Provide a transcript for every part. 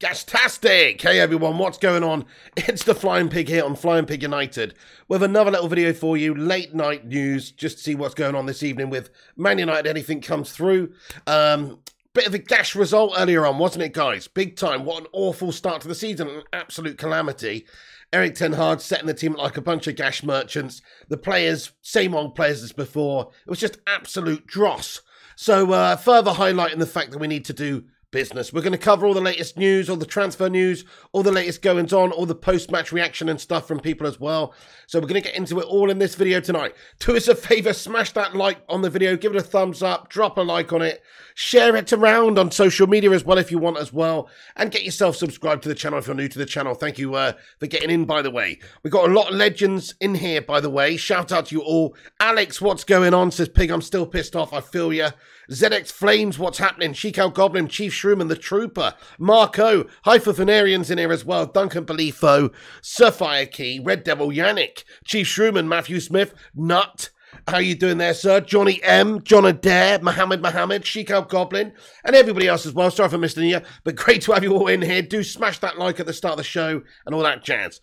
Gastastic! Hey everyone, what's going on? It's the Flying Pig here on Flying Pig United with another little video for you, late night news, just to see what's going on this evening with Man United, anything comes through. Bit of a gash result earlier on, wasn't it guys? Big time, what an awful start to the season, an absolute calamity. Eric Ten Hag setting the team like a bunch of gash merchants. The players, same old players as before. It was just absolute dross. So further highlighting the fact that we need to do business. We're going to cover all the latest news, all the transfer news, all the latest goings on, all the post-match reaction and stuff from people as well. So we're going to get into it all in this video tonight. Do us a favour, smash that like on the video, give it a thumbs up, drop a like on it, share it around on social media as well if you want as well, and get yourself subscribed to the channel if you're new to the channel. Thank you for getting in, by the way. We've got a lot of legends in here, by the way. Shout out to you all. Alex, what's going on? Says Pig, I'm still pissed off. I feel ya. ZX Flames, what's happening? Sheikout Goblin, Chief Shroom and the Trooper. Marco, Hypophenarians in here as well. Duncan Belifo, Sapphire Key, Red Devil Yannick, Chief Shroom and Matthew Smith, Nut. How you doing there, sir? Johnny M, John Adair, Mohammed, Sheikout Goblin, and everybody else as well. Sorry for missing you, but great to have you all in here. Do smash that like at the start of the show and all that jazz.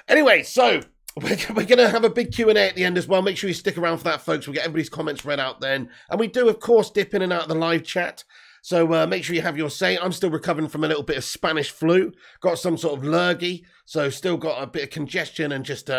Anyway, so we're going to have a big Q&A at the end as well. Make sure you stick around for that, folks. We'll get everybody's comments read out then. And we do, of course, dip in and out of the live chat. So make sure you have your say. I'm still recovering from a little bit of Spanish flu. Got some sort of lurgy. So still got a bit of congestion and just,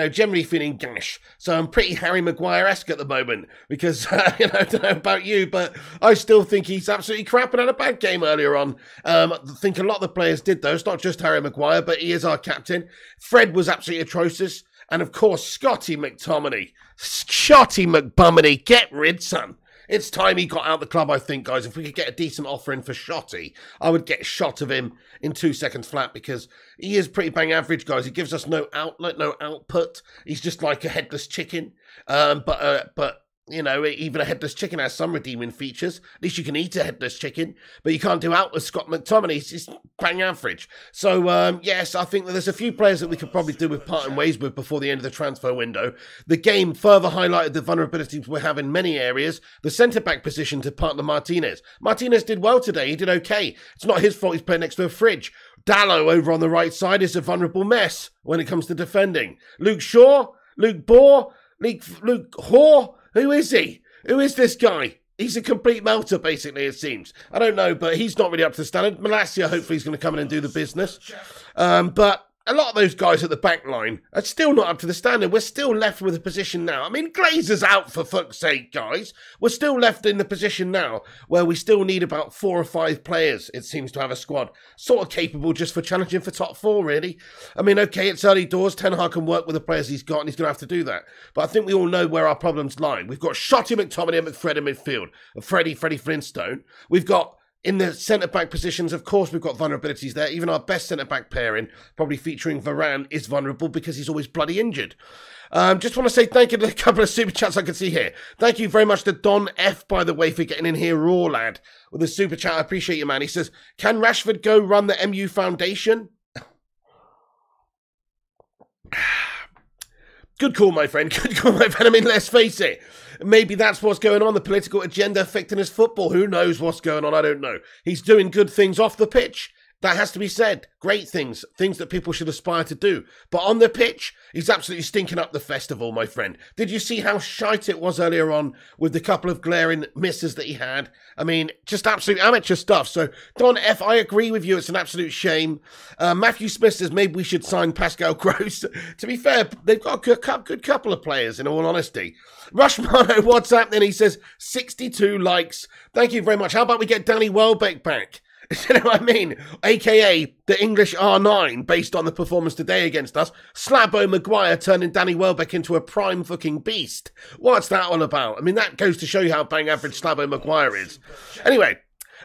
generally feeling gash. So I'm pretty Harry Maguire-esque at the moment. Because, I don't know about you, but I still think he's absolutely crap and had a bad game earlier on. I think a lot of the players did, though. It's not just Harry Maguire, but he is our captain. Fred was absolutely atrocious. And, of course, Scotty McTominay. Scotty McBummany. Get rid, son. It's time he got out the club, I think, guys. If we could get a decent offer in for Shotty, I would get a shot of him in 2 seconds flat because he is pretty bang average, guys. He gives us no outlet, no output. He's just like a headless chicken. But even a headless chicken has some redeeming features. At least you can eat a headless chicken, but you can't do out with Scott McTominay. He's just bang average. So, yes, I think that there's a few players that we could probably do with parting ways with before the end of the transfer window. The game further highlighted the vulnerabilities we have in many areas. The centre-back position to partner Martinez. Martinez did well today. He did okay. It's not his fault he's playing next to a fridge. Dallo over on the right side is a vulnerable mess when it comes to defending. Luke Shaw, Luke Bohr, Luke Hoare. Who is he? Who is this guy? He's a complete melter, basically, it seems. I don't know, but he's not really up to the standard. Malacia, hopefully, is going to come in and do the business. But a lot of those guys at the back line are still not up to the standard. We're still left with a position now. I mean, Glazer's out, for fuck's sake, guys. We're still left in the position now where we still need about 4 or 5 players, it seems, to have a squad. Sort of capable just for challenging for top 4, really. I mean, okay, it's early doors. Ten Hag can work with the players he's got, and he's going to have to do that. But I think we all know where our problems lie. We've got Shotty McTominay and McFred in midfield. Freddie Flintstone. We've got in the centre-back positions, of course, we've got vulnerabilities there. Even our best centre-back pairing, probably featuring Varane, is vulnerable because he's always bloody injured. Just want to say thank you to a couple of super chats I can see here. Thank you very much to Don F, by the way, for getting in here raw, lad, with a super chat. I appreciate you, man. He says, can Rashford go run the MU Foundation? Good call, my friend. Good call, my friend. I mean, let's face it. Maybe that's what's going on. The political agenda affecting his football. Who knows what's going on? I don't know. He's doing good things off the pitch. That has to be said. Great things. Things that people should aspire to do. But on the pitch, he's absolutely stinking up the festival, my friend. Did you see how shite it was earlier on with the couple of glaring misses that he had? I mean, just absolute amateur stuff. So, Don F, I agree with you. It's an absolute shame. Matthew Smith says maybe we should sign Pascal Gross. To be fair, they've got a good couple of players, in all honesty. Rushmano, what's happening? He says 62 likes. Thank you very much. How about we get Danny Welbeck back? You know what I mean? AKA the English R9, based on the performance today against us. Slabo Maguire turning Danny Welbeck into a prime fucking beast. What's that all about? I mean, that goes to show you how bang average Slabo Maguire is. Anyway,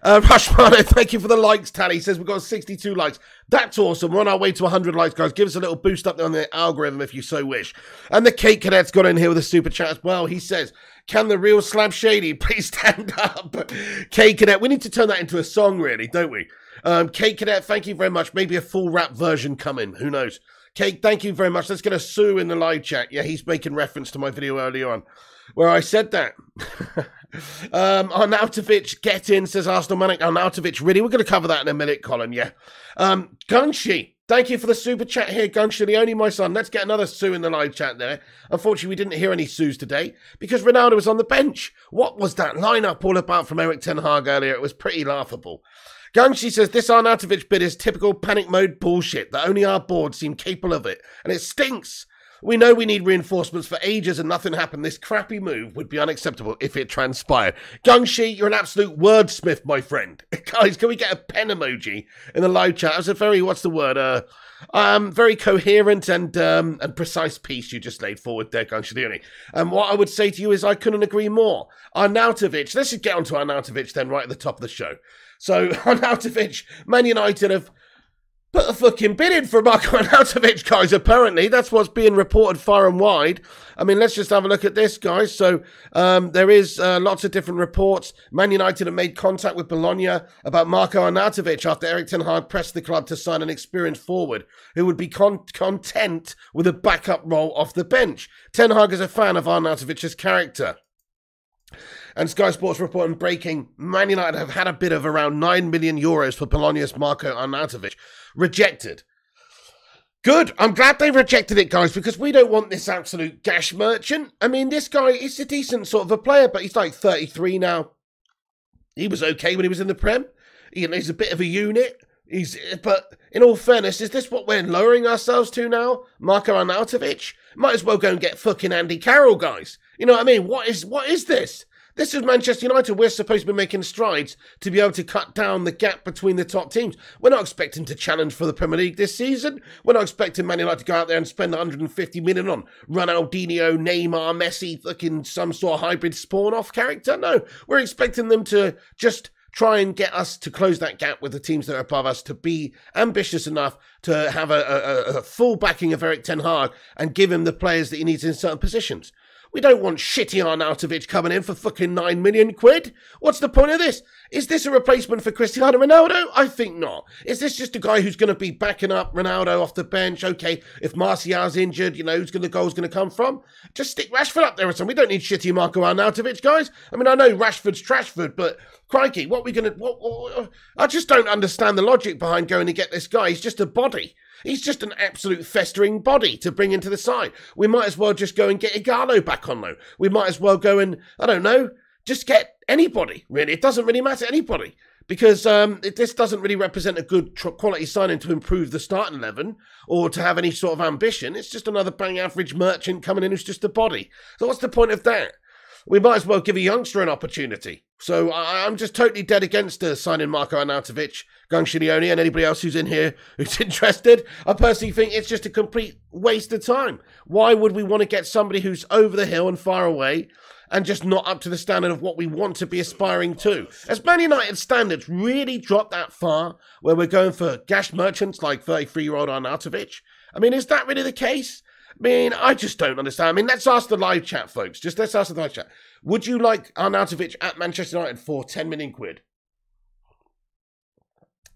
Rashmano, thank you for the likes, Tally. He says we've got 62 likes. That's awesome. We're on our way to 100 likes, guys. Give us a little boost up on the algorithm if you so wish. And the Cake Cadet's got in here with a super chat as well. He says, can the real Slab Shady please stand up? Cake Cadet, we need to turn that into a song, really, don't we? Cake Cadet, thank you very much. Maybe a full rap version coming. Who knows? Cake, thank you very much. Let's get a Sue in the live chat. Yeah, he's making reference to my video earlier on. where I said that. Arnautovic, get in, says Arsenal Manic. Arnautovic, really? We're going to cover that in a minute, Colin, yeah. Gunshi, thank you for the super chat here, Gunshi, the only my son. Let's get another Sue in the live chat there. Unfortunately, we didn't hear any Sues today because Ronaldo was on the bench. What was that lineup all about from Erik ten Hag earlier? It was pretty laughable. Gunshi says, this Arnautovic bid is typical panic mode bullshit that only our board seem capable of it, and it stinks. We know we need reinforcements for ages and nothing happened. This crappy move would be unacceptable if it transpired. Gungshi, you're an absolute wordsmith, my friend. Guys, can we get a pen emoji in the live chat? It was a very, what's the word? Very coherent and precise piece you just laid forward there, Gungshi. What I would say to you is I couldn't agree more. Arnautovic, let's just get on to Arnautovic then right at the top of the show. So, Arnautovic, Man United have put a fucking bid in for Marko Arnautovic, guys, apparently. That's what's being reported far and wide. I mean, let's just have a look at this, guys. So, there is lots of different reports. Man United have made contact with Bologna about Marko Arnautovic after Erik ten Hag pressed the club to sign an experienced forward who would be content with a backup role off the bench. Ten Hag is a fan of Arnautovic's character. And Sky Sports reporting breaking, Man United have had a bid of around 9 million euros for Bologna's Marko Arnautovic. Rejected. Good. I'm glad they rejected it, guys, because we don't want this absolute gash merchant. I mean, this guy is a decent sort of a player, but he's like 33 now. He was okay when he was in the Prem. He's a bit of a unit. But in all fairness, is this what we're lowering ourselves to now? Marko Arnautovic? Might as well go and get fucking Andy Carroll, guys. You know what I mean? What is this? This is Manchester United. We're supposed to be making strides to be able to cut down the gap between the top teams. We're not expecting to challenge for the Premier League this season. We're not expecting Man United to go out there and spend 150 million on Ronaldinho, Neymar, Messi, fucking some sort of hybrid spawn-off character. No, we're expecting them to just try and get us to close that gap with the teams that are above us, to be ambitious enough to have a full backing of Erik ten Hag and give him the players that he needs in certain positions. We don't want shitty Arnautovic coming in for fucking 9 million quid. What's the point of this? Is this a replacement for Cristiano Ronaldo? I think not. Is this just a guy who's going to be backing up Ronaldo off the bench? Okay, if Martial's injured, you know, who's the goal's going to come from? Just stick Rashford up there or something. We don't need shitty Marko Arnautovic, guys. I mean, I know Rashford's Trashford, but crikey, what are we going to... I just don't understand the logic behind going to get this guy. He's just a body. He's just an absolute festering body to bring into the side. We might as well just go and get Igalo back on loan. We might as well go and, I don't know, just get anybody, really. It doesn't really matter, anybody. Because this doesn't really represent a good quality signing to improve the starting 11 or to have any sort of ambition. It's just another bang average merchant coming in who's just a body. So what's the point of that? We might as well give a youngster an opportunity. So I'm just totally dead against signing Marko Arnautovic, Gungshilioni, and anybody else who's in here who's interested. I personally think it's just a complete waste of time. Why would we want to get somebody who's over the hill and far away and just not up to the standard of what we want to be aspiring to? As Man United standards really drop that far, where we're going for gash merchants like 33-year-old Arnautovic? I mean, is that really the case? I mean, I just don't understand. I mean, let's ask the live chat, folks. Just let's ask the live chat. Would you like Arnautovic at Manchester United for 10 million quid?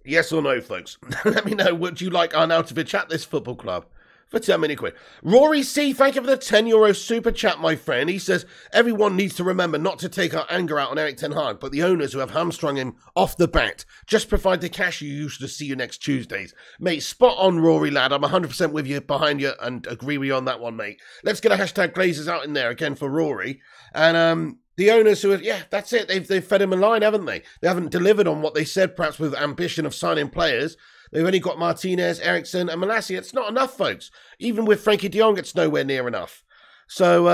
Yes or no, folks? Let me know. Would you like Arnautovic at this football club for 10 million quid? Rory C, thank you for the €10 super chat, my friend. He says, everyone needs to remember not to take our anger out on Erik ten Hag, but the owners who have hamstrung him off the bat. Just provide the cash you used to see you next Tuesdays. Mate, spot on, Rory, lad. I'm 100% with you, behind you, and agree with you on that one, mate. Let's get a hashtag Glazers out in there again for Rory. And, the owners who are, yeah, that's it. They've fed him a line, haven't they? They haven't delivered on what they said, perhaps with ambition of signing players. They've only got Martinez, Eriksson, and Malacia. It's not enough, folks. Even with Frankie de Jong, it's nowhere near enough. So,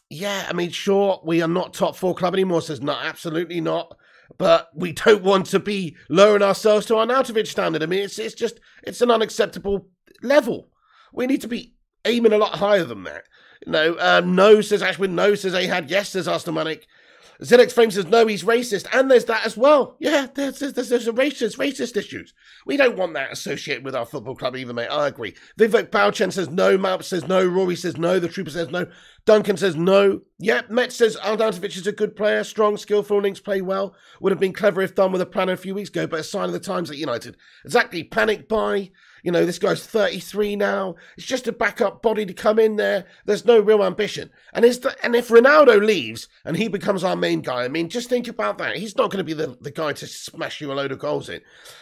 yeah, I mean, sure, we are not top 4 club anymore, says no, absolutely not. But we don't want to be lowering ourselves to our Arnautovic standard. I mean, it's an unacceptable level. We need to be aiming a lot higher than that. No, no, says Ashwin. No, says Ahad. Yes, says Arsenal Manic. ZX Frame says, no, he's racist. And there's that as well. Yeah, there's a racist issues. We don't want that associated with our football club either, mate. I agree. Vivek Bauchen says no. Malp says no. Rory says no. The Trooper says no. Duncan says no. Yep, Met says Arnautovic is a good player, strong, skillful, links play well. Would have been clever if done with a plan a few weeks ago, but a sign of the times at United. Exactly, panic buy. You know, this guy's 33 now. It's just a backup body to come in there. There's no real ambition. And if Ronaldo leaves and he becomes our main guy, I mean, just think about that. He's not going to be the guy to smash you a load of goals in.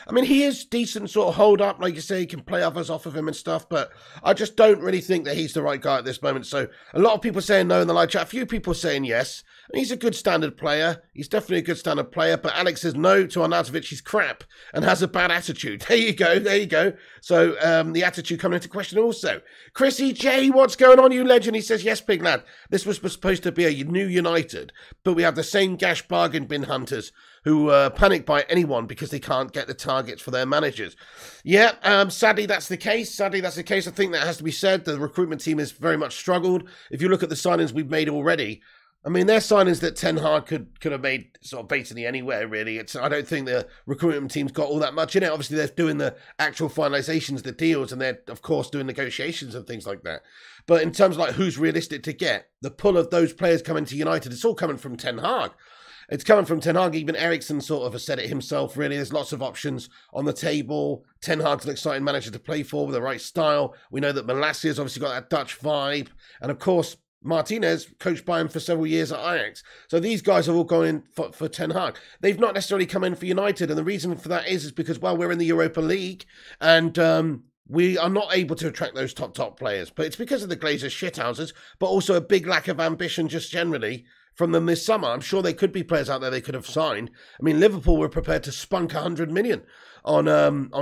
I mean, he is decent sort of hold up, like you say, he can play others off of him and stuff, but I just don't really think that he's the right guy at this moment. So a lot of people saying no in the live chat, a few people saying yes. He's a good standard player. He's definitely a good standard player, but Alex says no to Arnautovic. He's crap and has a bad attitude. There you go. There you go. So the attitude coming into question also. Chrissy J, what's going on, you legend? He says, yes, big lad. This was supposed to be a new United, but we have the same gash bargain bin hunters who panic buy anyone because they can't get the targets for their managers. Yeah, sadly, that's the case. Sadly, that's the case. I think that has to be said. The recruitment team has very much struggled. If you look at the signings we've made already, I mean, they're signings that Ten Hag could have made sort of basically anywhere, really. I don't think the recruitment team's got all that much in it. Obviously, they're doing the actual finalisations, the deals, and they're, of course, doing negotiations and things like that. But in terms of like who's realistic to get, the pull of those players coming to United, it's all coming from Ten Hag. It's coming from Ten Hag. Even Eriksson sort of has said it himself, really. There's lots of options on the table. Ten Hag's an exciting manager to play for with the right style. We know that Malassia's obviously got that Dutch vibe. And, of course, Martinez coached by him for several years at Ajax. So these guys are all going for Ten Hag. They've not necessarily come in for United. And the reason for that is because, well, we're in the Europa League. And we are not able to attract those top players. But it's because of the Glazers shithouses, but also a big lack of ambition just generally from them this summer. I'm sure there could be players out there they could have signed. I mean, Liverpool were prepared to spunk 100 million on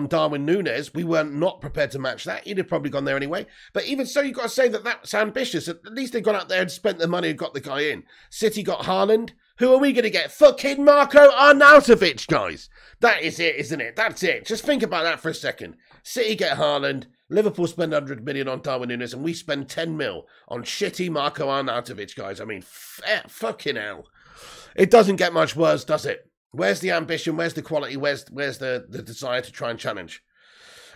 Darwin Núñez. We were not prepared to match that. He'd have probably gone there anyway. But even so, you've got to say that that's ambitious. At least they got out there and spent the money and got the guy in. City got Haaland. Who are we going to get? Fucking Marco Arnautovic, guys. That is it, isn't it? That's it. Just think about that for a second. City get Haaland. Liverpool spend 100 million on Darwin Núñez, and we spend 10 mil on shitty Marco Arnautovic, guys. I mean, fucking hell. It doesn't get much worse, does it? Where's the ambition? Where's the quality? Where's the desire to try and challenge?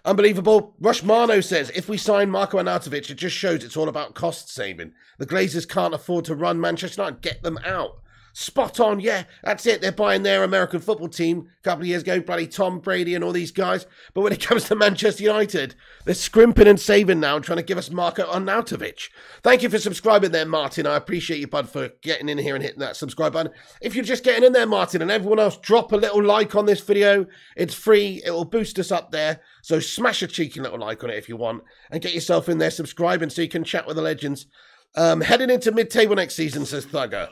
Unbelievable. Rushmano says, if we sign Marco Arnautovic, it just shows it's all about cost saving. The Glazers can't afford to run Manchester United. Get them out. Spot on, yeah, that's it. They're buying their American football team a couple of years ago, bloody Tom Brady and all these guys. But when it comes to Manchester United, they're scrimping and saving now, trying to give us Marco Arnautovic. Thank you for subscribing there, Martin. I appreciate you, bud, for getting in here and hitting that subscribe button. If you're just getting in there, Martin, and everyone else, drop a little like on this video. It's free. It will boost us up there. So smash a cheeky little like on it if you want, and get yourself in there subscribing so you can chat with the legends. Heading into mid-table next season, says Thugger.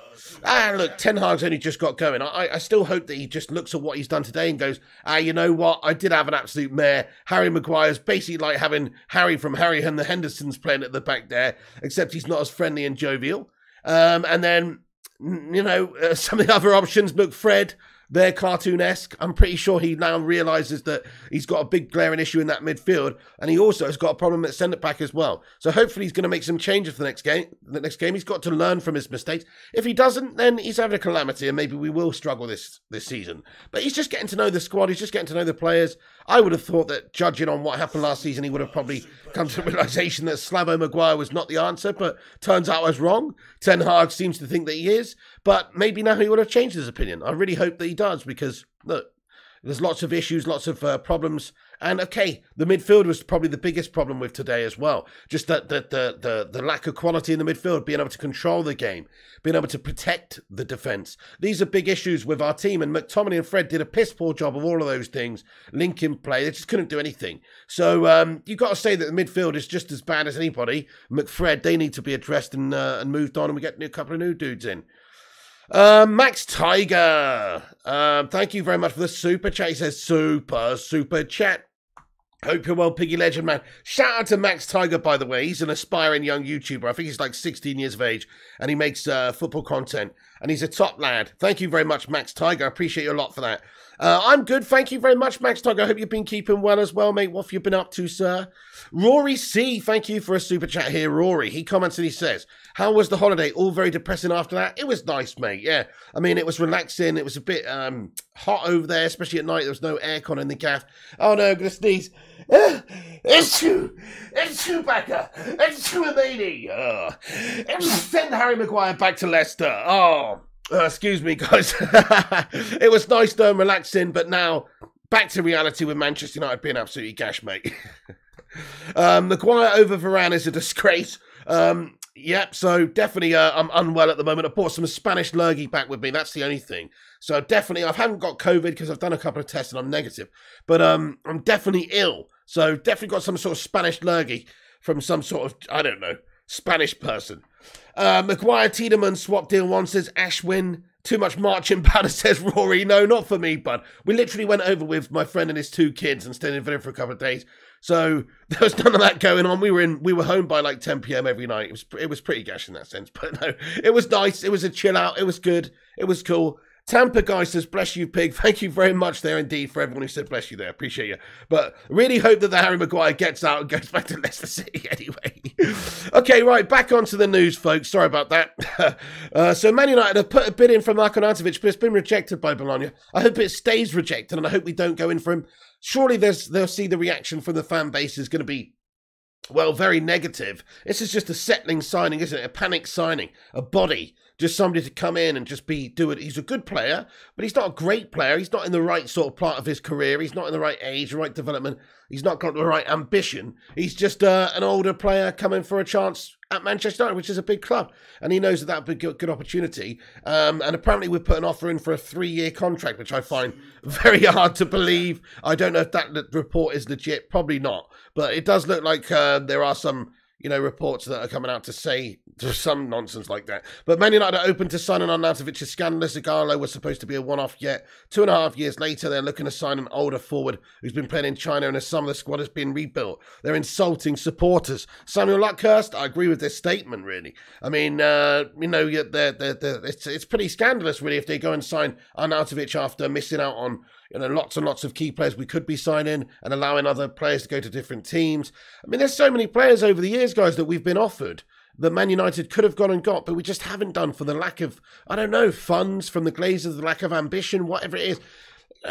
Look, Ten Hag's only just got going. I still hope that he just looks at what he's done today and goes, you know what? I did have an absolute mare. Harry Maguire's basically like having Harry from Harry and the Hendersons playing at the back there, except he's not as friendly and jovial. And then, you know, some of the other options, look, Fred, they're cartoon-esque. I'm pretty sure he now realises that he's got a big glaring issue in that midfield, and he also has got a problem at centre-back as well. So hopefully he's going to make some changes for the next game. He's got to learn from his mistakes. If he doesn't, then he's having a calamity, and maybe we will struggle this season. But he's just getting to know the squad. He's just getting to know the players. I would have thought that, judging on what happened last season, he would have probably come to the realisation that Slavo Maguire was not the answer, but turns out I was wrong. Ten Hag seems to think that he is, but maybe now he would have changed his opinion. I really hope that he does, because, look, there's lots of issues, lots of problems. And, okay, the midfield was probably the biggest problem with today as well. Just that the lack of quality in the midfield, being able to control the game, being able to protect the defence. These are big issues with our team. And McTominay and Fred did a piss-poor job of all of those things. Linking play, they just couldn't do anything. So you've got to say that the midfield is just as bad as anybody. McFred, they need to be addressed and moved on, and we get a couple of new dudes in. Max Tiger, thank you very much for the super chat. He says super chat. Hope you're well, Piggy Legend, man. Shout out to Max Tiger, by the way. He's an aspiring young YouTuber. I think he's like 16 years of age, and he makes football content, and he's a top lad. Thank you very much, Max Tiger. I appreciate you a lot for that. I'm good. Thank you very much, Max Tiger. I hope you've been keeping well as well, mate. What have you been up to, sir? Rory C, thank you for a super chat here, Rory. He comments and he says, how was the holiday? All very depressing after that? It was nice, mate. Yeah. I mean, it was relaxing. It was a bit hot over there, especially at night. There was no aircon in the gaff. Oh, no, I'm going to sneeze. It's too Becca. It's too Amini. Send Harry Maguire back to Leicester. Excuse me, guys. It was nice though, relaxing, but now back to reality with Manchester United being absolutely gash, mate. Maguire over Varane is a disgrace. Yep, so definitely I'm unwell at the moment. I brought some Spanish lurgy back with me. That's the only thing. So definitely, I haven't got COVID because I've done a couple of tests and I'm negative. But I'm definitely ill. So definitely got some sort of Spanish lurgy from some sort of, I don't know, Spanish person. Maguire Tiedemann swap deal one says Ashwin. Too much marching powder says Rory. No, not for me, bud. We literally went over with my friend and his 2 kids and stayed in Villa for a couple of days. So there was none of that going on. We were home by like 10 p.m. every night. It was pretty gash in that sense, but no, it was nice. It was a chill out. It was good. It was cool. Tampa guy says, bless you, pig. Thank you very much there indeed for everyone who said bless you there. Appreciate you. But really hope that the Harry Maguire gets out and goes back to Leicester City anyway. Okay, right, back onto the news, folks. Sorry about that. So Man United have put a bid in for Arnautovic, but it's been rejected by Bologna. I hope it stays rejected, and I hope we don't go in for him. Surely they'll see the reaction from the fan base is going to be, well, very negative. This is just a settling signing, isn't it? A panic signing, a body. Just somebody to come in and just do it. He's a good player, but he's not a great player. He's not in the right sort of part of his career. He's not in the right age, the right development. He's not got the right ambition. He's just an older player coming for a chance at Manchester United, which is a big club. And he knows that would be a good opportunity. And apparently we've put an offer in for a 3-year contract, which I find very hard to believe. I don't know if that report is legit. Probably not. But it does look like there are some, reports that are coming out to say some nonsense like that. But Man United are open to signing Arnautovic is scandalous. Igalo was supposed to be a one-off, yet 2.5 years later, they're looking to sign an older forward who's been playing in China, and as some of the squad has been rebuilt. They're insulting supporters. Samuel Luckhurst, I agree with this statement, really. I mean, it's pretty scandalous, really, if they go and sign Arnautovic after missing out on lots and lots of key players we could be signing and allowing other players to go to different teams. I mean, there's so many players over the years, guys, that we've been offered that Man United could have gone and got, but we just haven't done for the lack of, I don't know, funds from the Glazers, the lack of ambition, whatever it is.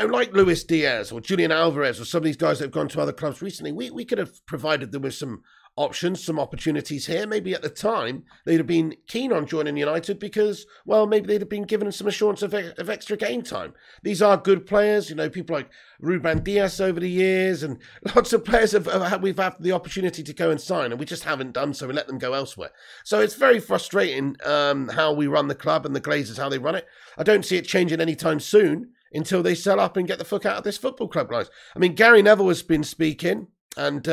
Like Luis Diaz or Julian Alvarez or some of these guys that have gone to other clubs recently, we could have provided them with some options, some opportunities here. Maybe at the time they'd have been keen on joining United because, well, maybe they'd have been given some assurance of extra game time. These are good players, people like Ruben Diaz over the years, and lots of players we've had the opportunity to go and sign, and we just haven't done so. We let them go elsewhere. So it's very frustrating how we run the club and the Glazers, how they run it. I don't see it changing anytime soon until they sell up and get the fuck out of this football club, guys. I mean, Gary Neville has been speaking, and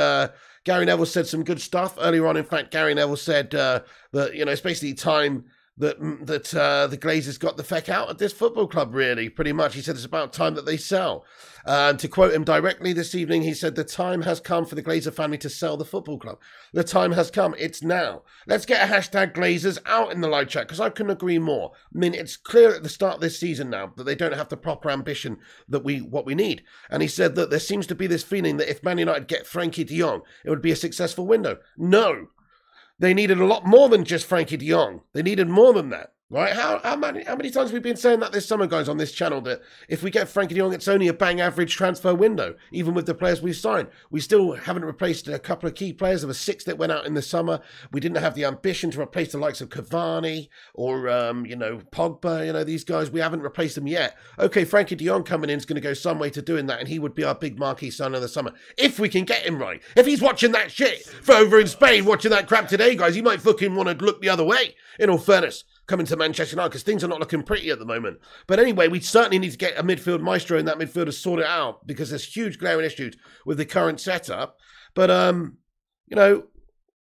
Gary Neville said some good stuff earlier on. In fact, Gary Neville said that it's basically time that the Glazers got the feck out of this football club, really, pretty much. He said it's about time that they sell. To quote him directly this evening, he said, the time has come for the Glazer family to sell the football club. The time has come. It's now. Let's get a hashtag Glazers out in the live chat, because I couldn't agree more. I mean, it's clear at the start of this season now that they don't have the proper ambition that what we need. And he said that there seems to be this feeling that if Man United get Frankie de Jong, it would be a successful window. No. They needed a lot more than just Frankie de Jong. They needed more than that, right? How many times have we been saying that this summer, guys, on this channel, that if we get Frankie de Jong, it's only a bang average transfer window, even with the players we've signed. We still haven't replaced a couple of key players. There were 6 that went out in the summer. We didn't have the ambition to replace the likes of Cavani or, Pogba, these guys. We haven't replaced them yet. Okay, Frankie de Jong coming in is going to go some way to doing that, and he would be our big marquee sign of the summer, if we can get him right. If he's watching that shit for over in Spain, watching that crap today, guys, he might fucking want to look the other way, in all fairness, coming to Manchester United, because things are not looking pretty at the moment. But anyway, we certainly need to get a midfield maestro in that midfield to sort it out, because there's huge glaring issues with the current setup. But,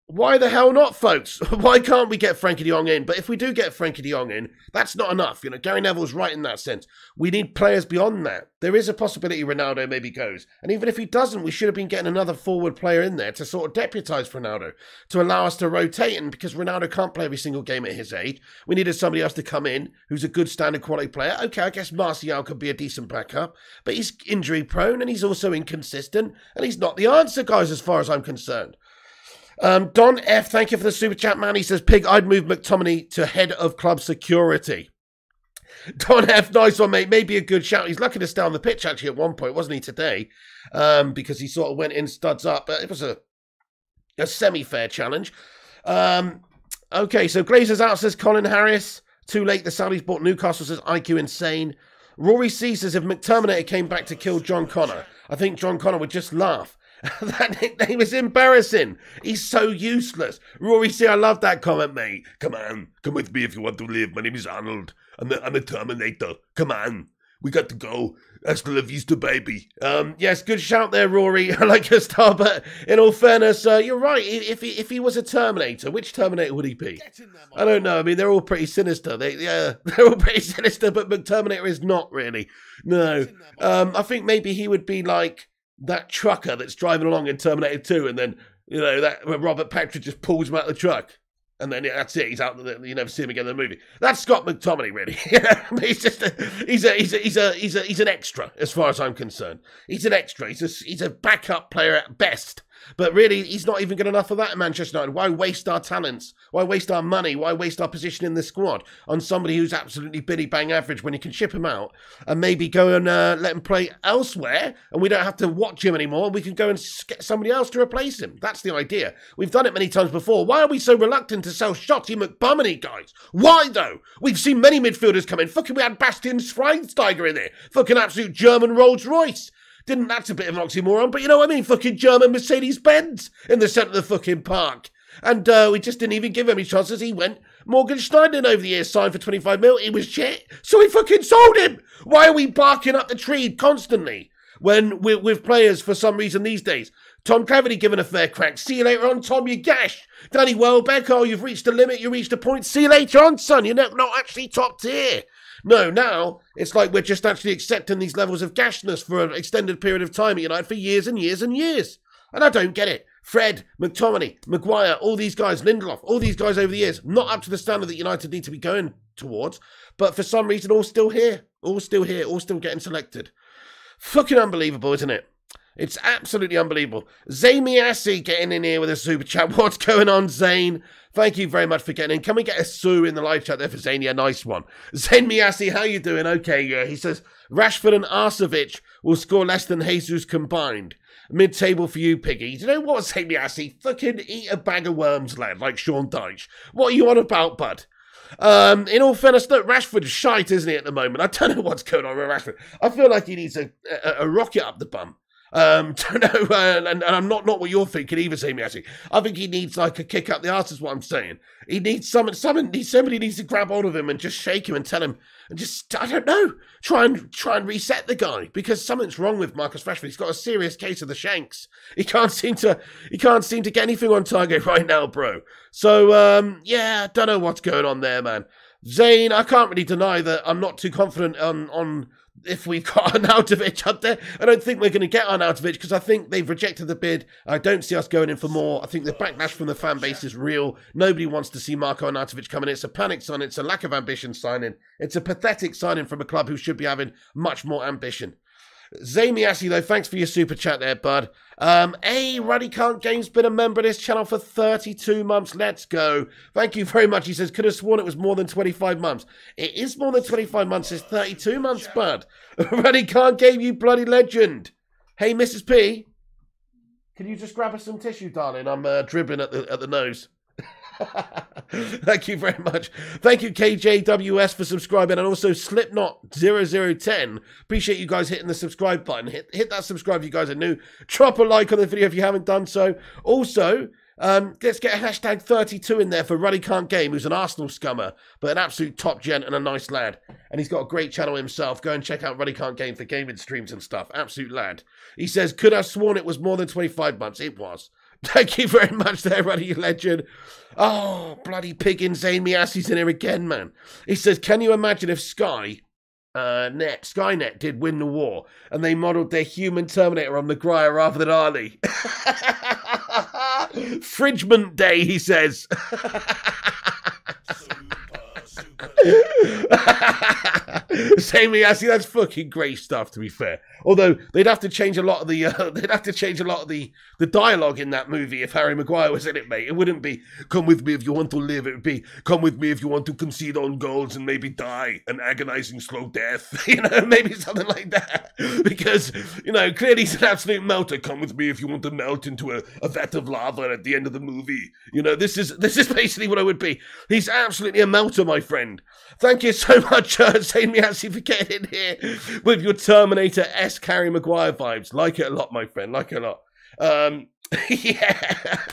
why the hell not, folks? Why can't we get Frankie de Jong in? But if we do get Frankie de Jong in, that's not enough. Gary Neville's right in that sense. We need players beyond that. There is a possibility Ronaldo maybe goes. And even if he doesn't, we should have been getting another forward player in there to sort of deputise for Ronaldo, to allow us to rotate. And because Ronaldo can't play every single game at his age, we needed somebody else to come in who's a good standard quality player. Okay, I guess Martial could be a decent backup, but he's injury prone and he's also inconsistent, and he's not the answer, guys, as far as I'm concerned. Don F, thank you for the super chat, man. He says, Pig, I'd move McTominay to head of club security. Don F, nice one, mate. Maybe a good shout. He's lucky to stay on the pitch, actually, at one point, wasn't he, today? Because he sort of went in studs up. But it was a semi-fair challenge. Okay, so Glazers out, says Colin Harris. Too late, the Saudis bought Newcastle, says IQ Insane. Rory C says, if McTerminator came back to kill John Connor, I think John Connor would just laugh. That nickname is embarrassing. He's so useless. Rory C, I love that comment, mate. Come on, come with me if you want to live. My name is Arnold. I'm the Terminator. Come on, we got to go. Hasta la vista, baby. Yes, good shout there, Rory. I like your style, but in all fairness, you're right. If he was a Terminator, which Terminator would he be? I don't know. I mean, they're all pretty sinister. They're all pretty sinister, but McTerminator is not really. No. I think maybe he would be like that trucker that's driving along in Terminator 2, and then, you know, that when Robert Patrick just pulls him out of the truck. And then that's it. He's out. You never see him again in the movie. That's Scott McTominay, really. He's just he's an extra as far as I'm concerned. He's an extra. He's a backup player at best. But really, he's not even good enough for that at Manchester United. Why waste our talents? Why waste our money? Why waste our position in the squad on somebody who's absolutely biddy-bang average when you can ship him out and maybe go and let him play elsewhere, and we don't have to watch him anymore, and we can go and get somebody else to replace him. That's the idea. We've done it many times before. Why are we so reluctant to sell Shotty McBumney, guys? Why, though? We've seen many midfielders come in. Fucking we had Bastian Schweinsteiger in there. Fucking absolute German Rolls Royce. That's a bit of an oxymoron, but you know what I mean? Fucking German Mercedes-Benz in the centre of the fucking park. And we just didn't even give him any chances. He went Morgan Schneider over the years, signed for 25 mil. He was shit. So we fucking sold him. Why are we barking up the tree constantly when we're with players for some reason these days? Tom Cleverley given a fair crack. See you later on, Tom, you gash. Danny Welbeck, oh, you've reached the limit. You reached a point. See you later on, son. You're not actually top tier. No, now it's like we're just actually accepting these levels of gashness for an extended period of time at United for years and years and years. And I don't get it. Fred, McTominay, Maguire, all these guys, Lindelof, all these guys over the years, not up to the standard that United need to be going towards, but for some reason all still here, all still getting selected. Fucking unbelievable, isn't it? It's absolutely unbelievable. Zayn Miassi getting in here with a super chat. What's going on, Zayn? Thank you very much for getting in. Can we get a sue in the live chat there for Zayn? Yeah, nice one. Zayn Miassi, how you doing? Okay, yeah. He says, Rashford and Arnautovic will score less than Jesus combined. Mid-table for you, Piggy. Do you know what, Zayn Miassi? Fucking eat a bag of worms, lad, like Sean Dyche. What are you on about, bud? In all fairness, look, Rashford's shite, isn't he, at the moment? I don't know what's going on with Rashford. I feel like he needs a rocket up the bum. And I'm not what you're thinking either, Zayn Miassi. I think he needs like a kick up the arse is what I'm saying. He needs somebody needs to grab hold of him and just shake him and tell him and just, I don't know, try and reset the guy, because something's wrong with Marcus Rashford. He's got a serious case of the shanks. He can't seem to get anything on target right now, bro. So yeah, don't know what's going on there, man. Zayn, I can't really deny that I'm not too confident on if we've got Arnautovic up there. I don't think we're going to get Arnautovic because I think they've rejected the bid. I don't see us going in for more. I think the backlash from the fan base is real. Nobody wants to see Marco Arnautovic come in. It's a panic sign. It's a lack of ambition signing. It's a pathetic signing from a club who should be having much more ambition. Zayn Miassi, though, thanks for your super chat there, bud. Ruddy Can't Game's been a member of this channel for 32 months. Let's go. Thank you very much. He says, could have sworn it was more than 25 months. It is more than 25 months. It's 32 months, bud. Ruddy Can't Game, you bloody legend. Hey, Mrs. P, can you just grab us some tissue, darling? I'm dribbling at the nose. Thank you very much. Thank you, KJWS, for subscribing, and also Slipknot0010. Appreciate you guys hitting the subscribe button. Hit that subscribe if you guys are new. Drop a like on the video if you haven't done so. Also, let's get a hashtag 32 in there for Ruddy Can't Game, who's an Arsenal scummer, but an absolute top gent and a nice lad. And he's got a great channel himself. Go and check out Ruddy Can't Game for gaming streams and stuff. Absolute lad. He says, could have sworn it was more than 25 months. It was. Thank you very much there, Ruddy Legend. Oh, bloody pig Zayn Miassi's in here again, man. He says, can you imagine if Skynet did win the war and they modelled their human Terminator on Maguire rather than Ali? Fridgement Day, he says. Same me, Assy. That's fucking great stuff. To be fair, although they'd have to change a lot of the dialogue in that movie if Harry Maguire was in it, mate. It wouldn't be "Come with me if you want to live." It would be "Come with me if you want to concede on goals and maybe die an agonizing slow death." You know, maybe something like that. Because clearly he's an absolute melter. Come with me if you want to melt into a vat of lava at the end of the movie. This is basically what I would be. He's absolutely a melter, my friend. Thank you so much, Saint Miassi, for getting in here with your Terminator-esque Harry Maguire vibes. Like it a lot, my friend. Like it a lot. Yeah.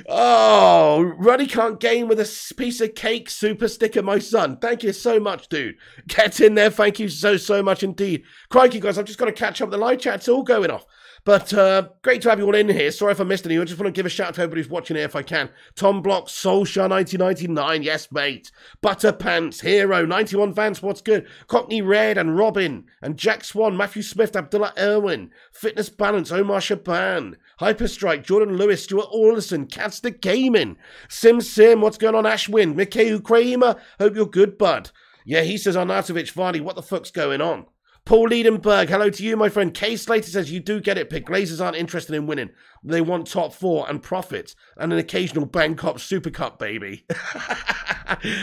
Oh, Ruddy can't game with a piece of cake super sticker, my son. Thank you so much, dude. Get in there. Thank you so much indeed. Crikey, guys, I've just got to catch up with the live chat. It's all going off. But great to have you all in here. Sorry if I missed any. I just want to give a shout out to everybody who's watching here if I can. Tom Block, Soulshire 1999, yes mate. Butterpants, Hero, 91 Vance, what's good? Cockney Red and Robin and Jack Swan, Matthew Smith, Abdullah Irwin, Fitness Balance, Omar Shaban, Hyperstrike, Jordan Lewis, Stuart Alderson, Catster Gaming, Sim, what's going on? Ashwin, Mikhail Kramer, hope you're good, bud. Yeah, he says Arnautovic, Vardy, what the fuck's going on? Paul Liedenberg, hello to you, my friend. K Slater says, you do get it, Pig. Glazers aren't interested in winning. They want top 4 and profits and an occasional Bangkok Super Cup, baby.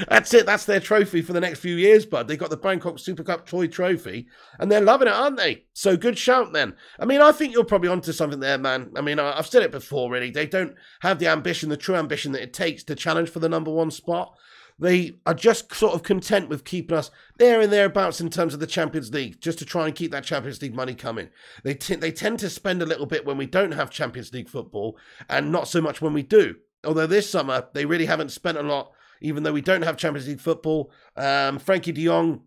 That's it. That's their trophy for the next few years, bud. They got the Bangkok Super Cup toy trophy and they're loving it, aren't they? So good shout, then. I mean, I think you're probably onto something there, man. I mean, I've said it before, really. They don't have the ambition, the true ambition that it takes to challenge for the #1 spot. They are just sort of content with keeping us there and thereabouts in terms of the Champions League, just to try and keep that Champions League money coming. They tend to spend a little bit when we don't have Champions League football and not so much when we do. Although this summer, they really haven't spent a lot, even though we don't have Champions League football. Frankie de Jong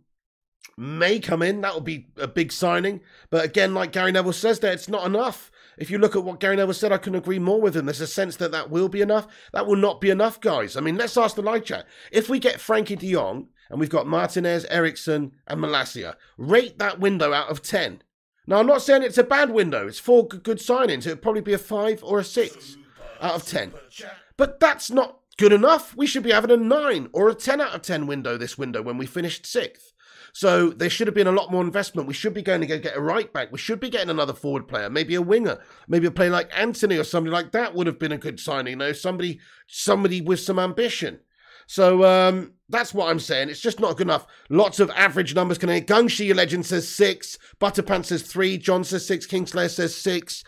may come in. That will be a big signing. But again, like Gary Neville says there, it's not enough. If you look at what Gary Neville said, I couldn't agree more with him. There's a sense that that will be enough. That will not be enough, guys. I mean, let's ask the live chat. If we get Frankie de Jong and we've got Martinez, Eriksson and Malacia, rate that window out of 10. Now, I'm not saying it's a bad window. It's 4 good signings. It would probably be a 5 or a 6 out of 10. But that's not good enough. We should be having a 9 or a 10 out of 10 window this window when we finished 6th. So there should have been a lot more investment. We should be going to go get a right back. We should be getting another forward player, maybe a winger, maybe a player like Anthony or somebody like that would have been a good signing. Somebody with some ambition. So that's what I'm saying. It's just not good enough. Lots of average numbers. Gungshi, your legend, says 6. Butterpants says 3. John says 6. Kingslayer says 6.